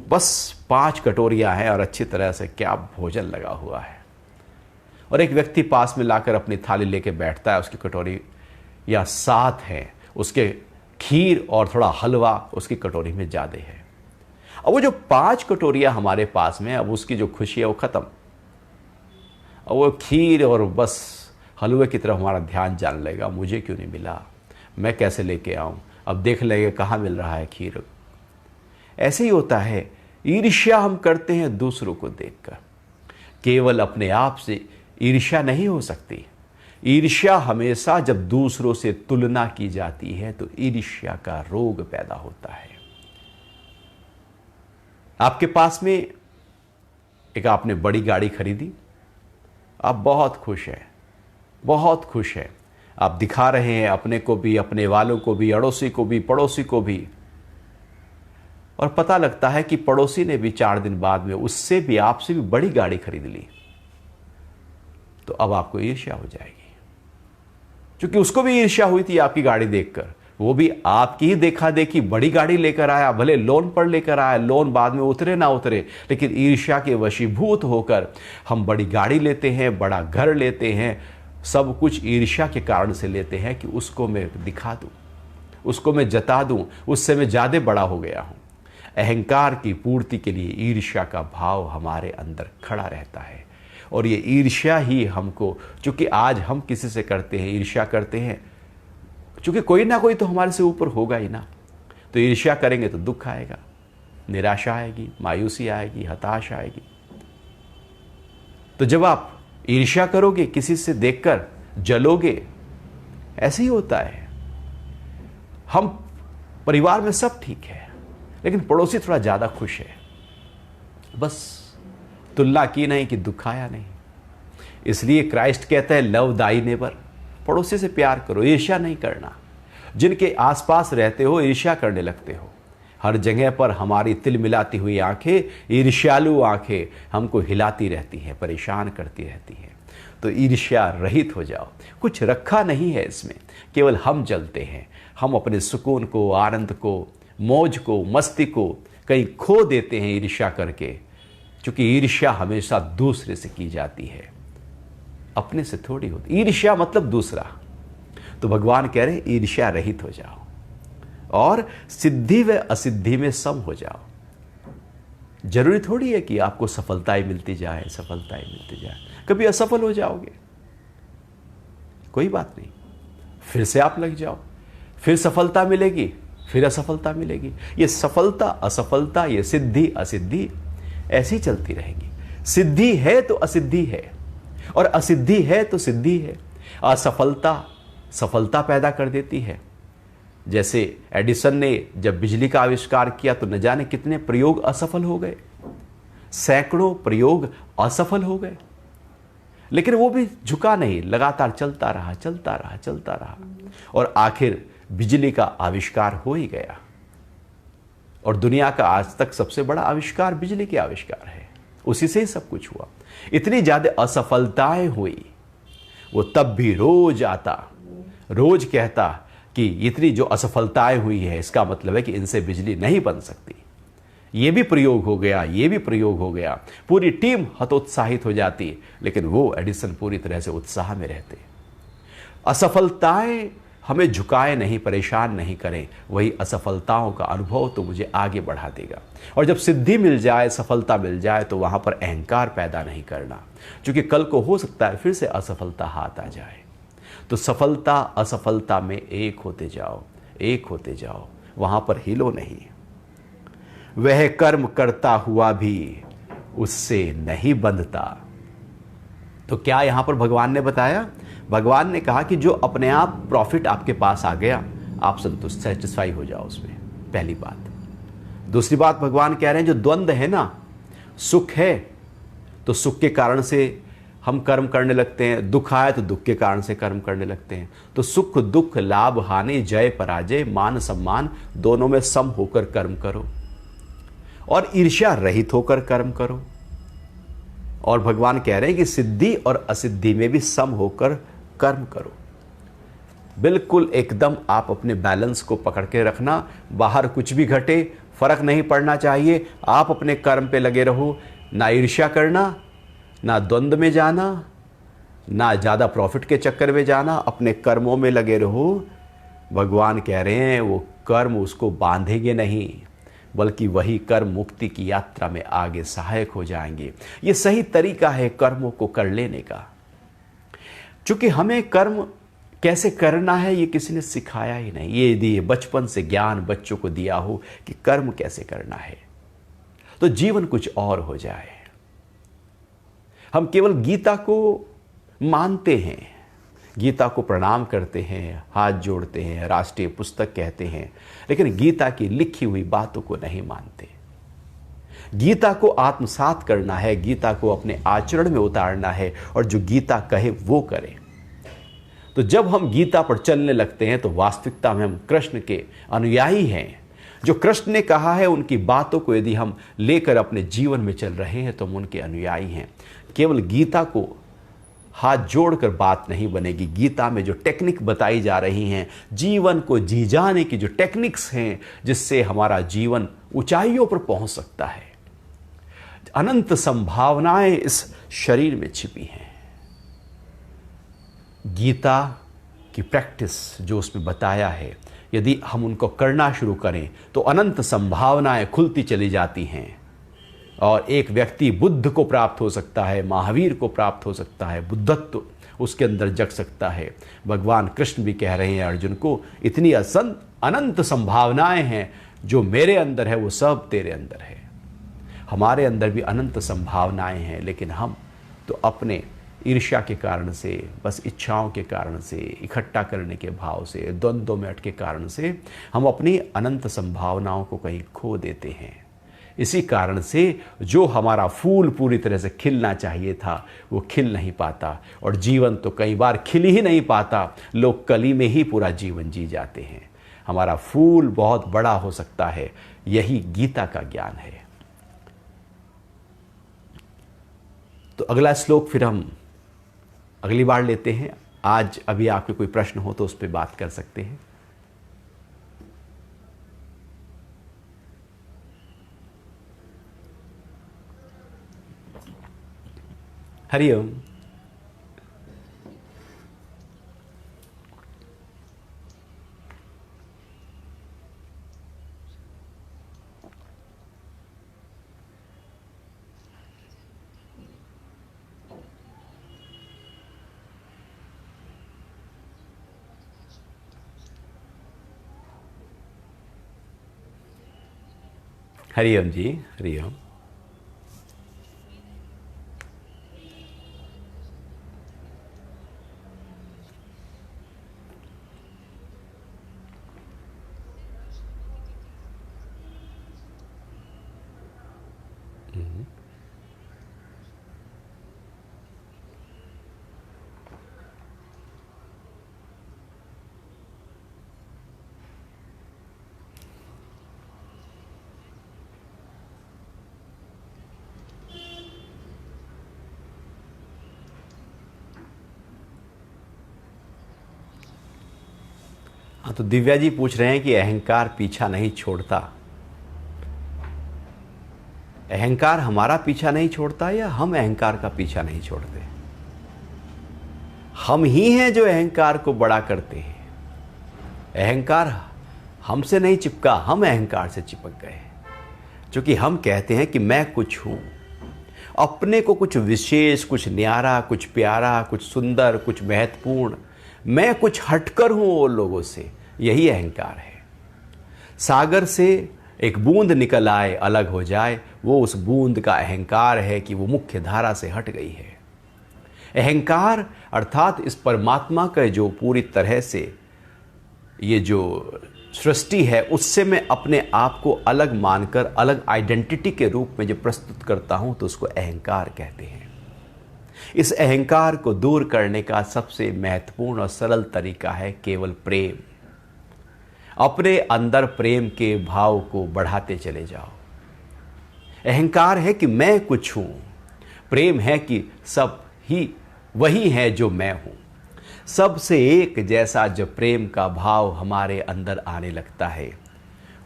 बस 5 कटोरियां हैं और अच्छी तरह से क्या भोजन लगा हुआ है, और एक व्यक्ति पास में लाकर अपनी थाली लेके बैठता है, उसकी कटोरी या 7 है, उसके खीर और थोड़ा हलवा उसकी कटोरी में ज़्यादा है। अब वो जो 5 कटोरियां हमारे पास में, अब उसकी जो खुशी है वो ख़त्म। अब वो खीर और बस हलवे की तरफ हमारा ध्यान जाने लगेगा, मुझे क्यों नहीं मिला, मैं कैसे लेके आऊं, अब देख लेंगे कहाँ मिल रहा है खीर। ऐसे ही होता है। ईर्ष्या हम करते हैं दूसरों को देखकर। केवल अपने आप से ईर्ष्या नहीं हो सकती। ईर्ष्या हमेशा जब दूसरों से तुलना की जाती है तो ईर्ष्या का रोग पैदा होता है। आपके पास में एक आपने बड़ी गाड़ी खरीदी, आप बहुत खुश हैं, बहुत खुश हैं। आप दिखा रहे हैं अपने को भी, अपने वालों को भी, अड़ोसी को भी, पड़ोसी को भी, और पता लगता है कि पड़ोसी ने भी 4 दिन बाद में उससे भी, आपसे भी बड़ी गाड़ी खरीद ली। तो अब आपको ईर्ष्या हो जाएगी, क्योंकि उसको भी ईर्ष्या हुई थी आपकी गाड़ी देखकर। वो भी आपकी ही देखा देखी बड़ी गाड़ी लेकर आया, भले लोन पर लेकर आया, लोन बाद में उतरे ना उतरे, लेकिन ईर्ष्या के वशीभूत होकर हम बड़ी गाड़ी लेते हैं, बड़ा घर लेते हैं। सब कुछ ईर्ष्या के कारण से लेते हैं कि उसको मैं दिखा दूं, उसको मैं जता दूं, उससे मैं ज़्यादा बड़ा हो गया हूं। अहंकार की पूर्ति के लिए ईर्ष्या का भाव हमारे अंदर खड़ा रहता है, और ये ईर्ष्या ही हमको, चूंकि आज हम किसी से करते हैं, ईर्ष्या करते हैं, चूंकि कोई ना कोई तो हमारे से ऊपर होगा ही ना, तो ईर्ष्या करेंगे तो दुख आएगा, निराशा आएगी, मायूसी आएगी, हताश आएगी। तो जब आप ईर्ष्या करोगे, किसी से देखकर जलोगे, ऐसे ही होता है। हम परिवार में सब ठीक है, लेकिन पड़ोसी थोड़ा ज़्यादा खुश है, बस तुलना की नहीं कि दुख आया नहीं। इसलिए क्राइस्ट कहता है लव दाई नेबर, पड़ोसी से प्यार करो, ईर्ष्या नहीं करना। जिनके आसपास रहते हो ईर्ष्या करने लगते हो। हर जगह पर हमारी तिल मिलाती हुई आंखें, ईर्ष्यालु आंखें हमको हिलाती रहती हैं, परेशान करती रहती हैं। तो ईर्ष्या रहित हो जाओ। कुछ रखा नहीं है इसमें, केवल हम जलते हैं। हम अपने सुकून को, आनंद को, मौज को, मस्ती को कहीं खो देते हैं ईर्ष्या करके, क्योंकि ईर्ष्या हमेशा दूसरे से की जाती है, अपने से थोड़ी होती। ईर्ष्या मतलब दूसरा। तो भगवान कह रहे हैं ईर्ष्या रहित हो जाओ और सिद्धि व असिद्धि में सम हो जाओ। जरूरी थोड़ी है कि आपको सफलताएं मिलती जाए, सफलताएं मिलती जाए। कभी असफल हो जाओगे, कोई बात नहीं, फिर से आप लग जाओ, फिर सफलता मिलेगी, फिर असफलता मिलेगी। ये सफलता असफलता, ये सिद्धि असिद्धि ऐसी चलती रहेगी। सिद्धि है तो असिद्धि है, और असिद्धि है तो सिद्धि है। असफलता सफलता पैदा कर देती है। जैसे एडिसन ने जब बिजली का आविष्कार किया तो न जाने कितने प्रयोग असफल हो गए, सैकड़ों प्रयोग असफल हो गए, लेकिन वो भी झुका नहीं, लगातार चलता रहा चलता रहा चलता रहा, और आखिर बिजली का आविष्कार हो ही गया। और दुनिया का आज तक सबसे बड़ा आविष्कार बिजली के आविष्कार है, उसी से ही सब कुछ हुआ। इतनी ज्यादा असफलताएं हुई, वो तब भी रोज आता, रोज कहता कि इतनी जो असफलताएं हुई है इसका मतलब है कि इनसे बिजली नहीं बन सकती। ये भी प्रयोग हो गया, ये भी प्रयोग हो गया, पूरी टीम हतोत्साहित हो जाती, लेकिन वो एडिसन पूरी तरह से उत्साह में रहते। असफलताएं हमें झुकाए नहीं, परेशान नहीं करें, वही असफलताओं का अनुभव तो मुझे आगे बढ़ा देगा। और जब सिद्धि मिल जाए, सफलता मिल जाए, तो वहां पर अहंकार पैदा नहीं करना, क्योंकि कल को हो सकता है फिर से असफलता हाथ आ जाए। तो सफलता असफलता में एक होते जाओ, एक होते जाओ, वहां पर हिलो नहीं। वह कर्म करता हुआ भी उससे नहीं बंधता। तो क्या यहां पर भगवान ने बताया? भगवान ने कहा कि जो अपने आप प्रॉफिट आपके पास आ गया, आप संतुष्ट, सेटिस्फाई हो जाओ उसमें, पहली बात। दूसरी बात भगवान कह रहे हैं जो द्वंद्व है ना, सुख है तो सुख के कारण से हम कर्म करने लगते हैं, दुख आए तो दुख के कारण से कर्म करने लगते हैं। तो सुख दुख, लाभ हानि, जय पराजय, मान सम्मान, दोनों में सम होकर कर्म करो और ईर्ष्या रहित होकर कर्म करो। और भगवान कह रहे हैं कि सिद्धि और असिद्धि में भी सम होकर कर्म करो। बिल्कुल एकदम आप अपने बैलेंस को पकड़ के रखना, बाहर कुछ भी घटे फर्क नहीं पड़ना चाहिए, आप अपने कर्म पे लगे रहो। ना ईर्ष्या करना, ना द्वंद्व में जाना, ना ज़्यादा प्रॉफिट के चक्कर में जाना, अपने कर्मों में लगे रहो। भगवान कह रहे हैं वो कर्म उसको बांधेंगे नहीं, बल्कि वही कर्म मुक्ति की यात्रा में आगे सहायक हो जाएंगे। ये सही तरीका है कर्मों को कर लेने का। चूंकि हमें कर्म कैसे करना है ये किसी ने सिखाया ही नहीं। ये यदि बचपन से ज्ञान बच्चों को दिया हो कि कर्म कैसे करना है, तो जीवन कुछ और हो जाए। हम केवल गीता को मानते हैं, गीता को प्रणाम करते हैं, हाथ जोड़ते हैं, राष्ट्रीय पुस्तक कहते हैं, लेकिन गीता की लिखी हुई बातों को नहीं मानते। गीता को आत्मसात करना है, गीता को अपने आचरण में उतारना है, और जो गीता कहे वो करें। तो जब हम गीता पर चलने लगते हैं तो वास्तविकता में हम कृष्ण के अनुयायी हैं। जो कृष्ण ने कहा है उनकी बातों को यदि हम लेकर अपने जीवन में चल रहे हैं तो हम उनके अनुयायी हैं। केवल गीता को हाथ जोड़कर बात नहीं बनेगी। गीता में जो टेक्निक बताई जा रही हैं, जीवन को जी जाने की जो टेक्निक्स हैं, जिससे हमारा जीवन ऊंचाइयों पर पहुंच सकता है। अनंत संभावनाएं इस शरीर में छिपी हैं। गीता की प्रैक्टिस जो उसमें बताया है, यदि हम उनको करना शुरू करें तो अनंत संभावनाएं खुलती चली जाती हैं, और एक व्यक्ति बुद्ध को प्राप्त हो सकता है, महावीर को प्राप्त हो सकता है, बुद्धत्व उसके अंदर जग सकता है। भगवान कृष्ण भी कह रहे हैं अर्जुन को, इतनी अनंत संभावनाएं हैं, जो मेरे अंदर है वो सब तेरे अंदर है। हमारे अंदर भी अनंत संभावनाएं हैं, लेकिन हम तो अपने ईर्ष्या के कारण से, बस इच्छाओं के कारण से, इकट्ठा करने के भाव से, द्वंद्वों में अटके कारण से हम अपनी अनंत संभावनाओं को कहीं खो देते हैं। इसी कारण से जो हमारा फूल पूरी तरह से खिलना चाहिए था वो खिल नहीं पाता, और जीवन तो कई बार खिल ही नहीं पाता, लोग कली में ही पूरा जीवन जी जाते हैं। हमारा फूल बहुत बड़ा हो सकता है, यही गीता का ज्ञान है। तो अगला श्लोक फिर हम अगली बार लेते हैं। आज अभी आपके कोई प्रश्न हो तो उस पर बात कर सकते हैं। हरिओम। हरिओम जी, हरिओम। हाँ, तो दिव्या जी पूछ रहे हैं कि अहंकार पीछा नहीं छोड़ता। अहंकार हमारा पीछा नहीं छोड़ता या हम अहंकार का पीछा नहीं छोड़ते? हम ही हैं जो अहंकार को बड़ा करते हैं। अहंकार हमसे नहीं चिपका, हम अहंकार से चिपक गए। क्योंकि हम कहते हैं कि मैं कुछ हूं, अपने को कुछ विशेष, कुछ न्यारा, कुछ प्यारा, कुछ सुंदर, कुछ महत्वपूर्ण, मैं कुछ हटकर हूं वो लोगों से। यही अहंकार है। सागर से एक बूंद निकल आए, अलग हो जाए, वो उस बूंद का अहंकार है कि वो मुख्य धारा से हट गई है। अहंकार अर्थात इस परमात्मा का जो पूरी तरह से ये जो सृष्टि है उससे मैं अपने आप को अलग मानकर, अलग आइडेंटिटी के रूप में जो प्रस्तुत करता हूं, तो उसको अहंकार कहते हैं। इस अहंकार को दूर करने का सबसे महत्वपूर्ण और सरल तरीका है केवल प्रेम। अपने अंदर प्रेम के भाव को बढ़ाते चले जाओ। अहंकार है कि मैं कुछ हूं, प्रेम है कि सब ही वही है जो मैं हूं। सबसे एक जैसा जब प्रेम का भाव हमारे अंदर आने लगता है,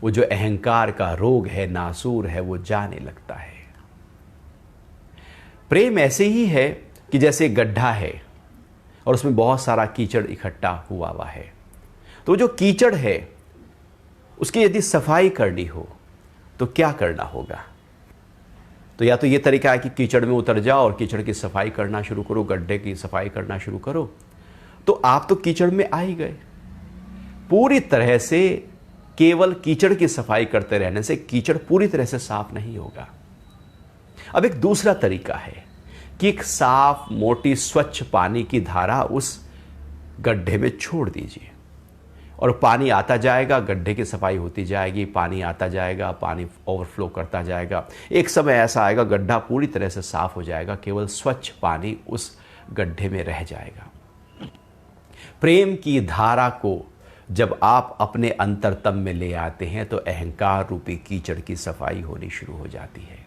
वो जो अहंकार का रोग है, नासूर है, वो जाने लगता है। प्रेम ऐसे ही है कि जैसे गड्ढा है और उसमें बहुत सारा कीचड़ इकट्ठा हुआ है, तो जो कीचड़ है उसकी यदि सफाई करनी हो तो क्या करना होगा? तो या तो ये तरीका है कि कीचड़ में उतर जाओ और कीचड़ की सफाई करना शुरू करो, गड्ढे की सफाई करना शुरू करो। तो आप तो कीचड़ में आ ही गए। पूरी तरह से केवल कीचड़ की सफाई करते रहने से कीचड़ पूरी तरह से साफ नहीं होगा। अब एक दूसरा तरीका है कि एक साफ, मोटी, स्वच्छ पानी की धारा उस गड्ढे में छोड़ दीजिए और पानी आता जाएगा, गड्ढे की सफाई होती जाएगी, पानी आता जाएगा, पानी ओवरफ्लो करता जाएगा। एक समय ऐसा आएगा गड्ढा पूरी तरह से साफ हो जाएगा, केवल स्वच्छ पानी उस गड्ढे में रह जाएगा। प्रेम की धारा को जब आप अपने अंतरतम में ले आते हैं तो अहंकार रूपी कीचड़ की सफाई होनी शुरू हो जाती है।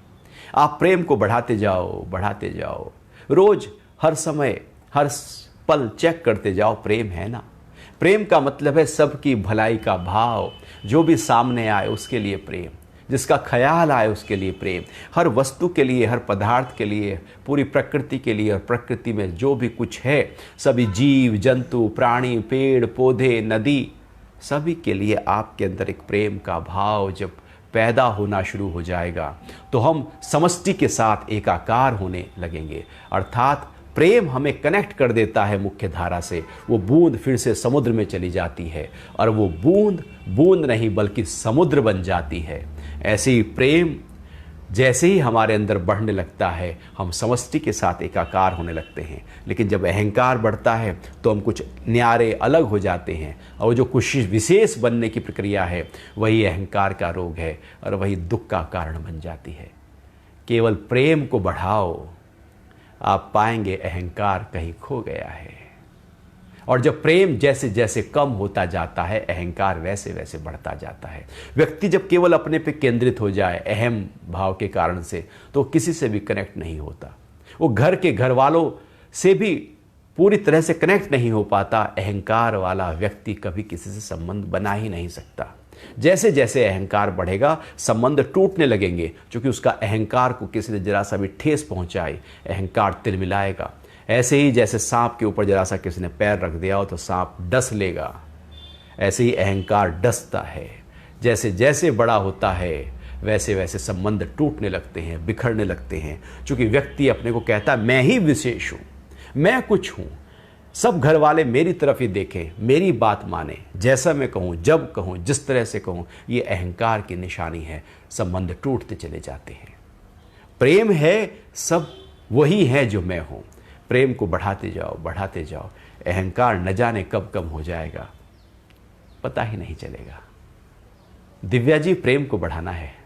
आप प्रेम को बढ़ाते जाओ, बढ़ाते जाओ, रोज, हर समय, हर पल चेक करते जाओ, प्रेम है ना। प्रेम का मतलब है सबकी भलाई का भाव, जो भी सामने आए उसके लिए प्रेम, जिसका ख्याल आए उसके लिए प्रेम, हर वस्तु के लिए, हर पदार्थ के लिए, पूरी प्रकृति के लिए, और प्रकृति में जो भी कुछ है, सभी जीव जंतु, प्राणी, पेड़ पौधे, नदी, सभी के लिए आपके अंदर एक प्रेम का भाव जब पैदा होना शुरू हो जाएगा तो हम समष्टि के साथ एकाकार होने लगेंगे। अर्थात प्रेम हमें कनेक्ट कर देता है मुख्य धारा से। वो बूंद फिर से समुद्र में चली जाती है और वो बूंद बूंद नहीं बल्कि समुद्र बन जाती है। ऐसे ही प्रेम जैसे ही हमारे अंदर बढ़ने लगता है, हम समष्टि के साथ एकाकार होने लगते हैं। लेकिन जब अहंकार बढ़ता है तो हम कुछ न्यारे अलग हो जाते हैं, और जो कुछ विशेष बनने की प्रक्रिया है वही अहंकार का रोग है और वही दुख का कारण बन जाती है। केवल प्रेम को बढ़ाओ, आप पाएंगे अहंकार कहीं खो गया है। और जब प्रेम जैसे जैसे कम होता जाता है, अहंकार वैसे वैसे बढ़ता जाता है। व्यक्ति जब केवल अपने पे केंद्रित हो जाए अहम भाव के कारण से, तो किसी से भी कनेक्ट नहीं होता। वो घर के घर वालों से भी पूरी तरह से कनेक्ट नहीं हो पाता। अहंकार वाला व्यक्ति कभी किसी से संबंध बना ही नहीं सकता। जैसे जैसे अहंकार बढ़ेगा, संबंध टूटने लगेंगे, क्योंकि उसका अहंकार को किसी ने जरा सा भी ठेस पहुंचाई, अहंकार तिलमिलाएगा। ऐसे ही जैसे सांप के ऊपर जरा सा किसी ने पैर रख दिया हो तो सांप डस लेगा, ऐसे ही अहंकार डसता है। जैसे जैसे बड़ा होता है वैसे वैसे संबंध टूटने लगते हैं, बिखरने लगते हैं। क्योंकि व्यक्ति अपने को कहता है मैं ही विशेष हूँ, मैं कुछ हूँ, सब घर वाले मेरी तरफ ही देखें, मेरी बात माने, जैसा मैं कहूँ, जब कहूँ, जिस तरह से कहूँ। ये अहंकार की निशानी है। संबंध टूटते चले जाते हैं। प्रेम है सब वही है जो मैं हूँ। प्रेम को बढ़ाते जाओ, बढ़ाते जाओ। अहंकार न जाने कब कम हो जाएगा, पता ही नहीं चलेगा। दिव्या जी, प्रेम को बढ़ाना है।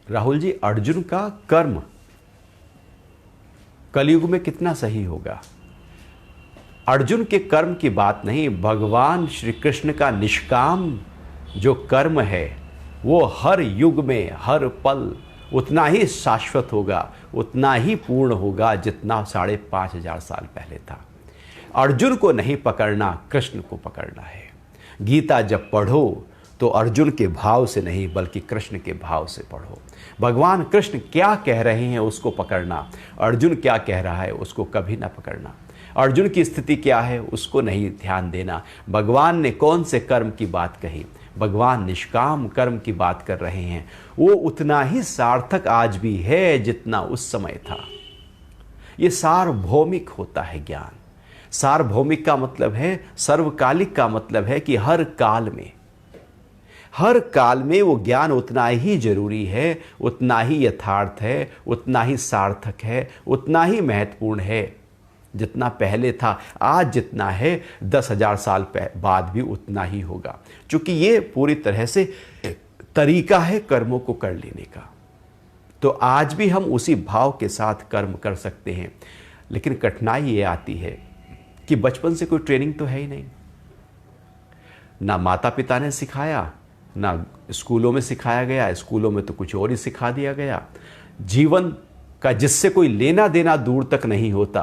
राहुल जी, अर्जुन का कर्म कलयुग में कितना सही होगा? अर्जुन के कर्म की बात नहीं, भगवान श्री कृष्ण का निष्काम जो कर्म है वो हर युग में हर पल उतना ही शाश्वत होगा, उतना ही पूर्ण होगा जितना 5,500 साल पहले था। अर्जुन को नहीं पकड़ना, कृष्ण को पकड़ना है। गीता जब पढ़ो तो अर्जुन के भाव से नहीं बल्कि कृष्ण के भाव से पढ़ो। भगवान कृष्ण क्या कह रहे हैं उसको पकड़ना, अर्जुन क्या कह रहा है उसको कभी ना पकड़ना। अर्जुन की स्थिति क्या है उसको नहीं ध्यान देना। भगवान ने कौन से कर्म की बात कही, भगवान निष्काम कर्म की बात कर रहे हैं। वो उतना ही सार्थक आज भी है जितना उस समय था। ये सार्वभौमिक होता है ज्ञान। सार्वभौमिक का मतलब है, सर्वकालिक का मतलब है कि हर काल में वो ज्ञान उतना ही जरूरी है, उतना ही यथार्थ है, उतना ही सार्थक है, उतना ही महत्वपूर्ण है जितना पहले था। आज जितना है 10,000 साल बाद भी उतना ही होगा, क्योंकि ये पूरी तरह से तरीका है कर्मों को कर लेने का। तो आज भी हम उसी भाव के साथ कर्म कर सकते हैं, लेकिन कठिनाई ये आती है कि बचपन से कोई ट्रेनिंग तो है ही नहीं, ना माता पिता ने सिखाया, ना स्कूलों में सिखाया गया। स्कूलों में तो कुछ और ही सिखा दिया गया। जीवन का जिससे कोई लेना देना दूर तक नहीं होता,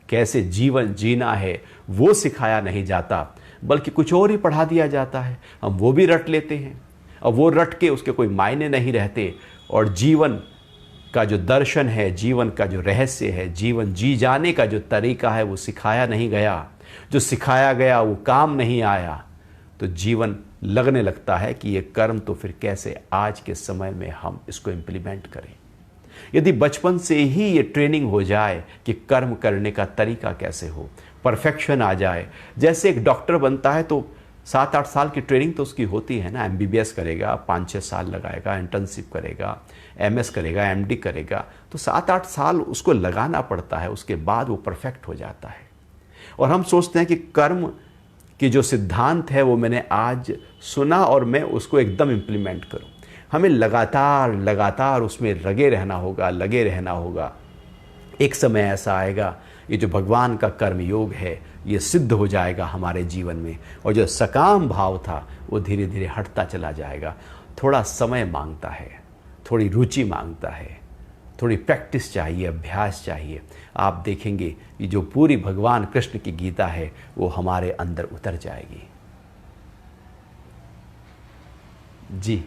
कैसे जीवन जीना है वो सिखाया नहीं जाता, बल्कि कुछ और ही पढ़ा दिया जाता है। हम वो भी रट लेते हैं, और वो रट के उसके कोई मायने नहीं रहते। और जीवन का जो दर्शन है, जीवन का जो रहस्य है, जीवन जी जाने का जो तरीका है वो सिखाया नहीं गया। जो सिखाया गया वो काम नहीं आया, तो जीवन लगने लगता है कि ये कर्म तो फिर कैसे आज के समय में हम इसको इम्प्लीमेंट करें। यदि बचपन से ही ये ट्रेनिंग हो जाए कि कर्म करने का तरीका कैसे हो, परफेक्शन आ जाए। जैसे एक डॉक्टर बनता है तो 7-8 साल की ट्रेनिंग तो उसकी होती है ना। MBBS करेगा, 5-6 साल लगाएगा, इंटर्नशिप करेगा, MS करेगा, MD करेगा, तो 7-8 साल उसको लगाना पड़ता है, उसके बाद वो परफेक्ट हो जाता है। और हम सोचते हैं कि कर्म की जो सिद्धांत है वो मैंने आज सुना और मैं उसको एकदम इम्प्लीमेंट करूं। हमें लगातार उसमें लगे रहना होगा। एक समय ऐसा आएगा, ये जो भगवान का कर्म योग है ये सिद्ध हो जाएगा हमारे जीवन में, और जो सकाम भाव था वो धीरे धीरे हटता चला जाएगा। थोड़ा समय मांगता है, थोड़ी रुचि मांगता है, थोड़ी प्रैक्टिस चाहिए, अभ्यास चाहिए। आप देखेंगे कि जो पूरी भगवान कृष्ण की गीता है वो हमारे अंदर उतर जाएगी। जी,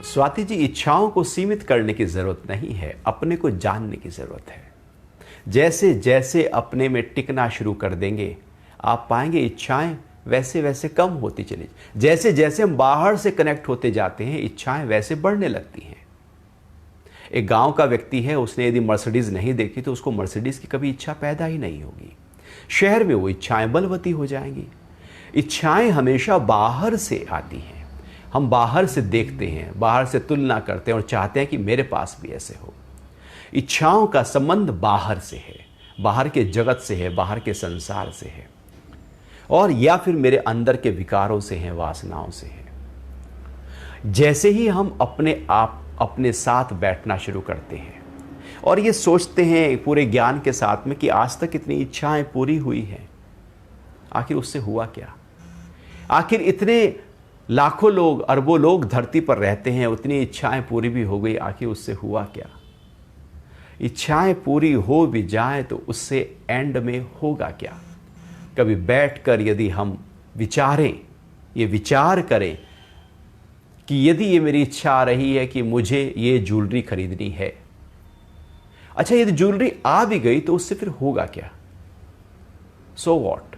स्वाति जी, इच्छाओं को सीमित करने की जरूरत नहीं है, अपने को जानने की जरूरत है। जैसे जैसे अपने में टिकना शुरू कर देंगे, आप पाएंगे इच्छाएं वैसे वैसे कम होती चली। जैसे जैसे हम बाहर से कनेक्ट होते जाते हैं, इच्छाएं वैसे बढ़ने लगती हैं। एक गांव का व्यक्ति है, उसने यदि मर्सिडीज नहीं देखी तो उसको मर्सिडीज की कभी इच्छा पैदा ही नहीं होगी। शहर में वो इच्छाएं बलवती हो जाएंगी। इच्छाएं हमेशा बाहर से आती हैं। हम बाहर से देखते हैं, बाहर से तुलना करते हैं और चाहते हैं कि मेरे पास भी ऐसे हो। इच्छाओं का संबंध बाहर से है, बाहर के जगत से है, बाहर के संसार से है, और या फिर मेरे अंदर के विकारों से है, वासनाओं से है। जैसे ही हम अपने साथ बैठना शुरू करते हैं और ये सोचते हैं पूरे ज्ञान के साथ में कि आज तक इतनी इच्छाएं पूरी हुई हैं, आखिर उससे हुआ क्या? आखिर इतने लाखों लोग, अरबों लोग धरती पर रहते हैं, उतनी इच्छाएं पूरी भी हो गई, आखिर उससे हुआ क्या? इच्छाएं पूरी हो भी जाए तो उससे एंड में होगा क्या? कभी बैठकर यदि हम विचारें, ये विचार करें कि यदि ये मेरी इच्छा आ रही है कि मुझे ये ज्वेलरी खरीदनी है, अच्छा यदि ज्वेलरी आ भी गई तो उससे फिर होगा क्या? So what?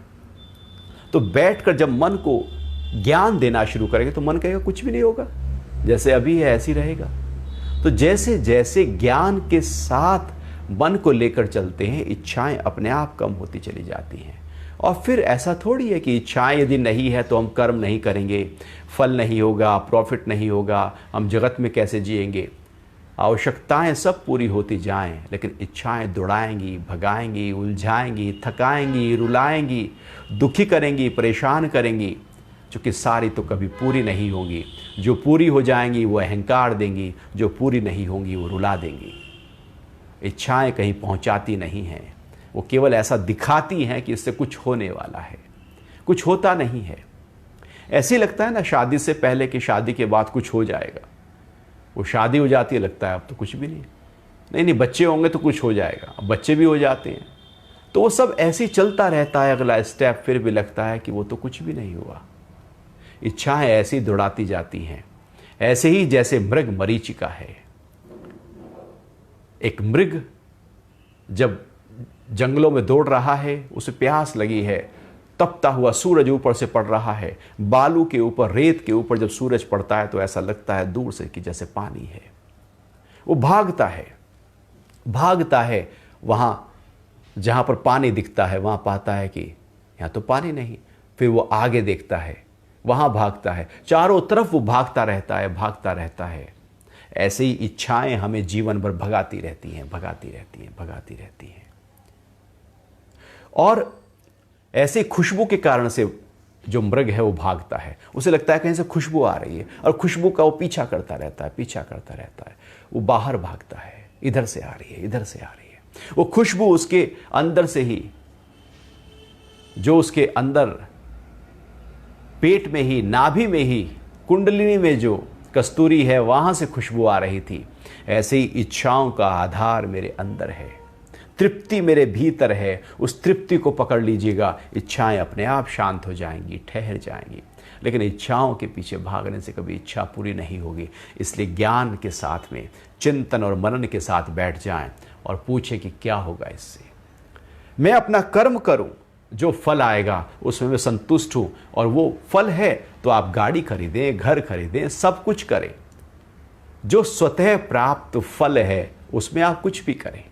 तो बैठकर जब मन को ज्ञान देना शुरू करेंगे तो मन कहेगा कुछ भी नहीं होगा, जैसे अभी है ऐसे ही रहेगा। तो जैसे जैसे ज्ञान के साथ मन को लेकर चलते हैं, इच्छाएं अपने आप कम होती चली जाती हैं। और फिर ऐसा थोड़ी है कि इच्छाएं यदि नहीं है तो हम कर्म नहीं करेंगे, फल नहीं होगा, प्रॉफिट नहीं होगा, हम जगत में कैसे जिएंगे। आवश्यकताएं सब पूरी होती जाएं, लेकिन इच्छाएं दौड़ाएंगी, भगाएंगी, उलझाएंगी, थकाएंगी, रुलाएंगी, दुखी करेंगी, परेशान करेंगी। क्योंकि सारी तो कभी पूरी नहीं होगी। जो पूरी हो जाएंगी वो अहंकार देंगी, जो पूरी नहीं होंगी वो रुला देंगी। इच्छाएं कहीं पहुंचाती नहीं हैं, वो केवल ऐसा दिखाती हैं कि इससे कुछ होने वाला है, कुछ होता नहीं है। ऐसे ही लगता है ना शादी से पहले कि शादी के बाद कुछ हो जाएगा, वो शादी हो जाती है लगता है अब तो कुछ भी नहीं, नहीं बच्चे होंगे तो कुछ हो जाएगा, अब बच्चे भी हो जाते हैं। तो वो सब ऐसे ही चलता रहता है अगला स्टेप, फिर भी लगता है कि वो तो कुछ भी नहीं हुआ। इच्छाएं ऐसी दौड़ाती जाती हैं, ऐसे ही जैसे मृग मरीचिका है। एक मृग जब जंगलों में दौड़ रहा है, उसे प्यास लगी है, तपता हुआ सूरज ऊपर से पड़ रहा है, बालू के ऊपर, रेत के ऊपर जब सूरज पड़ता है तो ऐसा लगता है दूर से कि जैसे पानी है। वो भागता है वहां जहां पर पानी दिखता है, वहां पाता है कि यहां तो पानी नहीं। फिर वो आगे देखता है, वहां भागता है, चारों तरफ वो भागता रहता है। ऐसे ही इच्छाएं हमें जीवन भर भगाती रहती हैं। और ऐसे खुशबू के कारण से जो मृग है वो भागता है, उसे लगता है कहीं से खुशबू आ रही है, और खुशबू का वो पीछा करता रहता है। वो बाहर भागता है, इधर से आ रही है। वो खुशबू उसके अंदर से ही, जो उसके अंदर पेट में ही, नाभि में ही, कुंडलिनी में जो कस्तूरी है, वहां से खुशबू आ रही थी। ऐसे ही इच्छाओं का आधार मेरे अंदर है, तृप्ति मेरे भीतर है। उस तृप्ति को पकड़ लीजिएगा, इच्छाएं अपने आप शांत हो जाएंगी, ठहर जाएंगी। लेकिन इच्छाओं के पीछे भागने से कभी इच्छा पूरी नहीं होगी। इसलिए ज्ञान के साथ में, चिंतन और मनन के साथ बैठ जाएं और पूछें कि क्या होगा इससे। मैं अपना कर्म करूं, जो फल आएगा उसमें मैं संतुष्ट हूं, और वो फल है तो आप गाड़ी खरीदें, घर खरीदें, सब कुछ करें। जो स्वतः प्राप्त फल है उसमें आप कुछ भी करें।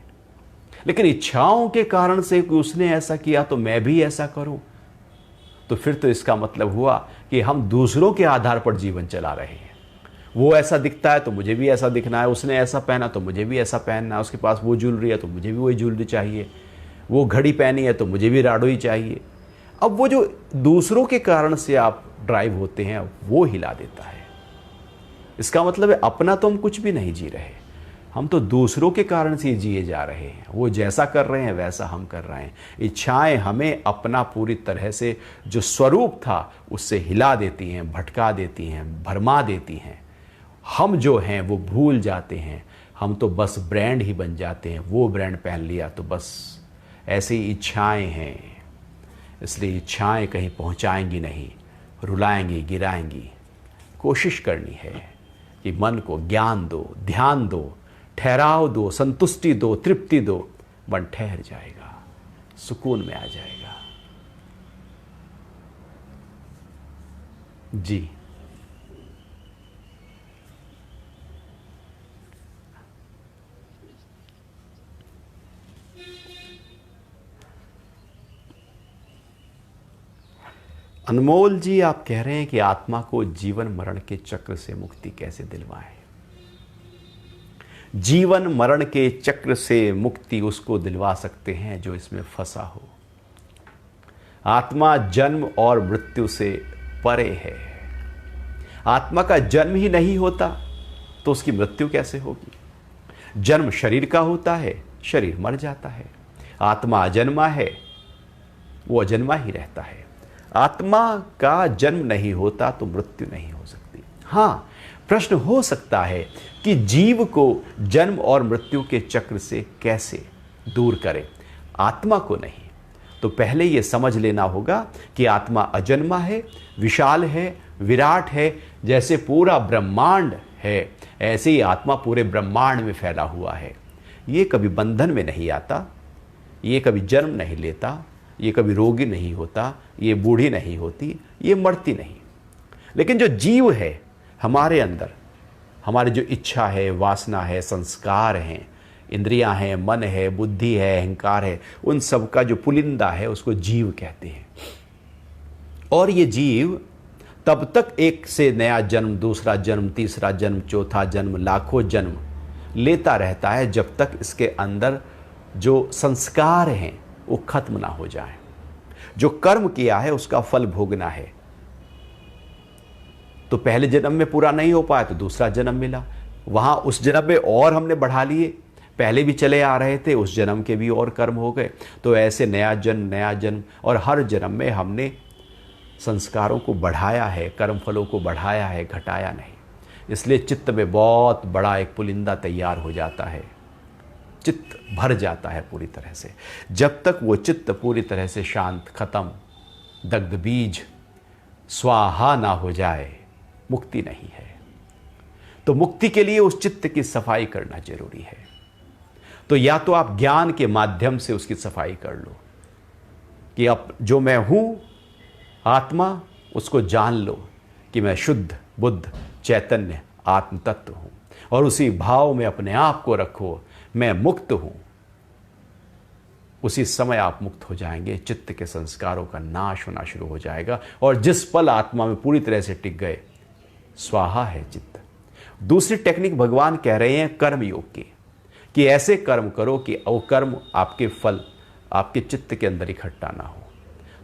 लेकिन इच्छाओं के कारण से कि उसने ऐसा किया तो मैं भी ऐसा करूं, तो फिर तो इसका मतलब हुआ कि हम दूसरों के आधार पर जीवन चला रहे हैं। वो ऐसा दिखता है तो मुझे भी ऐसा दिखना है, उसने ऐसा पहना तो मुझे भी ऐसा पहनना है, उसके पास वो ज्वेलरी है तो मुझे भी वही ज्वेलरी चाहिए, वो घड़ी पहनी है तो मुझे भी राडो ही चाहिए। अब वो जो दूसरों के कारण से आप ड्राइव होते हैं वो हिला देता है। इसका मतलब है अपना तो हम कुछ भी नहीं जी रहे, हम तो दूसरों के कारण से जिए जा रहे हैं। वो जैसा कर रहे हैं वैसा हम कर रहे हैं। इच्छाएं हमें अपना पूरी तरह से जो स्वरूप था उससे हिला देती हैं, भटका देती हैं, भरमा देती हैं। हम जो हैं वो भूल जाते हैं, हम तो बस ब्रांड ही बन जाते हैं। वो ब्रांड पहन लिया तो बस। ऐसी इच्छाएं हैं, इसलिए इच्छाएं कहीं पहुंचाएंगी नहीं, रुलाएंगी, गिराएंगी। कोशिश करनी है कि मन को ज्ञान दो, ध्यान दो, ठहराव दो, संतुष्टि दो, तृप्ति दो। मन ठहर जाएगा, सुकून में आ जाएगा। जी, अनमोल जी, आप कह रहे हैं कि आत्मा को जीवन मरण के चक्र से मुक्ति कैसे दिलवाएं। जीवन मरण के चक्र से मुक्ति उसको दिलवा सकते हैं जो इसमें फंसा हो। आत्मा जन्म और मृत्यु से परे है। आत्मा का जन्म ही नहीं होता तो उसकी मृत्यु कैसे होगी। जन्म शरीर का होता है, शरीर मर जाता है। आत्मा अजन्मा है, वो अजन्मा ही रहता है। आत्मा का जन्म नहीं होता तो मृत्यु नहीं हो सकती। हाँ, प्रश्न हो सकता है कि जीव को जन्म और मृत्यु के चक्र से कैसे दूर करें। आत्मा को नहीं, तो पहले यह समझ लेना होगा कि आत्मा अजन्मा है, विशाल है, विराट है। जैसे पूरा ब्रह्मांड है, ऐसे ही आत्मा पूरे ब्रह्मांड में फैला हुआ है। ये कभी बंधन में नहीं आता, ये कभी जन्म नहीं लेता, ये कभी रोगी नहीं होता, ये बूढ़ी नहीं होती, ये मरती नहीं। लेकिन जो जीव है हमारे अंदर, हमारी जो इच्छा है, वासना है, संस्कार हैं, इंद्रियां हैं, मन है, बुद्धि है, अहंकार है, उन सब का जो पुलिंदा है उसको जीव कहते हैं। और ये जीव तब तक एक से नया जन्म, दूसरा जन्म, तीसरा जन्म, चौथा जन्म, लाखों जन्म लेता रहता है जब तक इसके अंदर जो संस्कार हैं वो खत्म ना हो जाए। जो कर्म किया है उसका फल भोगना है। तो पहले जन्म में पूरा नहीं हो पाया तो दूसरा जन्म मिला, वहाँ उस जन्म में और हमने बढ़ा लिए, पहले भी चले आ रहे थे, उस जन्म के भी और कर्म हो गए। तो ऐसे नया जन्म और हर जन्म में हमने संस्कारों को बढ़ाया है, कर्म फलों को बढ़ाया है, घटाया नहीं। इसलिए चित्त में बहुत बड़ा एक पुलिंदा तैयार हो जाता है, चित्त भर जाता है पूरी तरह से। जब तक वो चित्त पूरी तरह से शांत, खत्म, दग्ध बीज स्वाहा ना हो जाए, मुक्ति नहीं है। तो मुक्ति के लिए उस चित्त की सफाई करना जरूरी है। तो या तो आप ज्ञान के माध्यम से उसकी सफाई कर लो कि अब जो मैं हूं आत्मा, उसको जान लो कि मैं शुद्ध बुद्ध चैतन्य आत्म तत्व हूं, और उसी भाव में अपने आप को रखो, मैं मुक्त हूं। उसी समय आप मुक्त हो जाएंगे, चित्त के संस्कारों का नाश होना शुरू हो जाएगा, और जिस पल आत्मा में पूरी तरह से टिक गए, स्वाहा है चित्त। दूसरी टेक्निक भगवान कह रहे हैं कर्म योग की, कि ऐसे कर्म करो कि वो कर्म आपके फल आपके चित्त के अंदर इकट्ठा ना हो।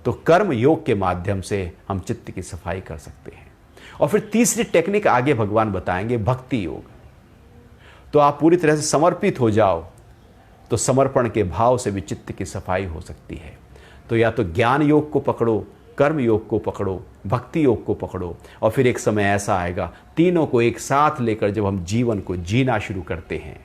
तो कर्म योग के माध्यम से हम चित्त की सफाई कर सकते हैं। और फिर तीसरी टेक्निक आगे भगवान बताएंगे, भक्ति योग। तो आप पूरी तरह से समर्पित हो जाओ, तो समर्पण के भाव से भी चित्त की सफाई हो सकती है। तो या तो ज्ञान योग को पकड़ो, कर्म योग को पकड़ो, भक्ति योग को पकड़ो, और फिर एक समय ऐसा आएगा, तीनों को एक साथ लेकर जब हम जीवन को जीना शुरू करते हैं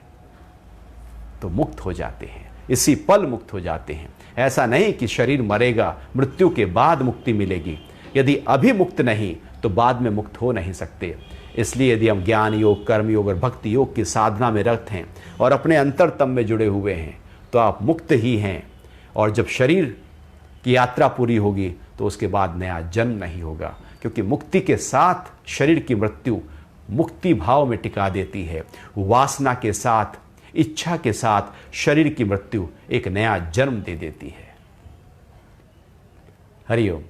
तो मुक्त हो जाते हैं, इसी पल मुक्त हो जाते हैं। ऐसा नहीं कि शरीर मरेगा, मृत्यु के बाद मुक्ति मिलेगी। यदि अभी मुक्त नहीं तो बाद में मुक्त हो नहीं सकते। इसलिए यदि हम ज्ञान योग, कर्म योग और भक्ति योग की साधना में रत हैं और अपने अंतरतम में जुड़े हुए हैं, तो आप मुक्त ही हैं। और जब शरीर की यात्रा पूरी होगी तो उसके बाद नया जन्म नहीं होगा, क्योंकि मुक्ति के साथ शरीर की मृत्यु मुक्ति भाव में टिका देती है। वासना के साथ, इच्छा के साथ शरीर की मृत्यु एक नया जन्म दे देती है। हरि ओम।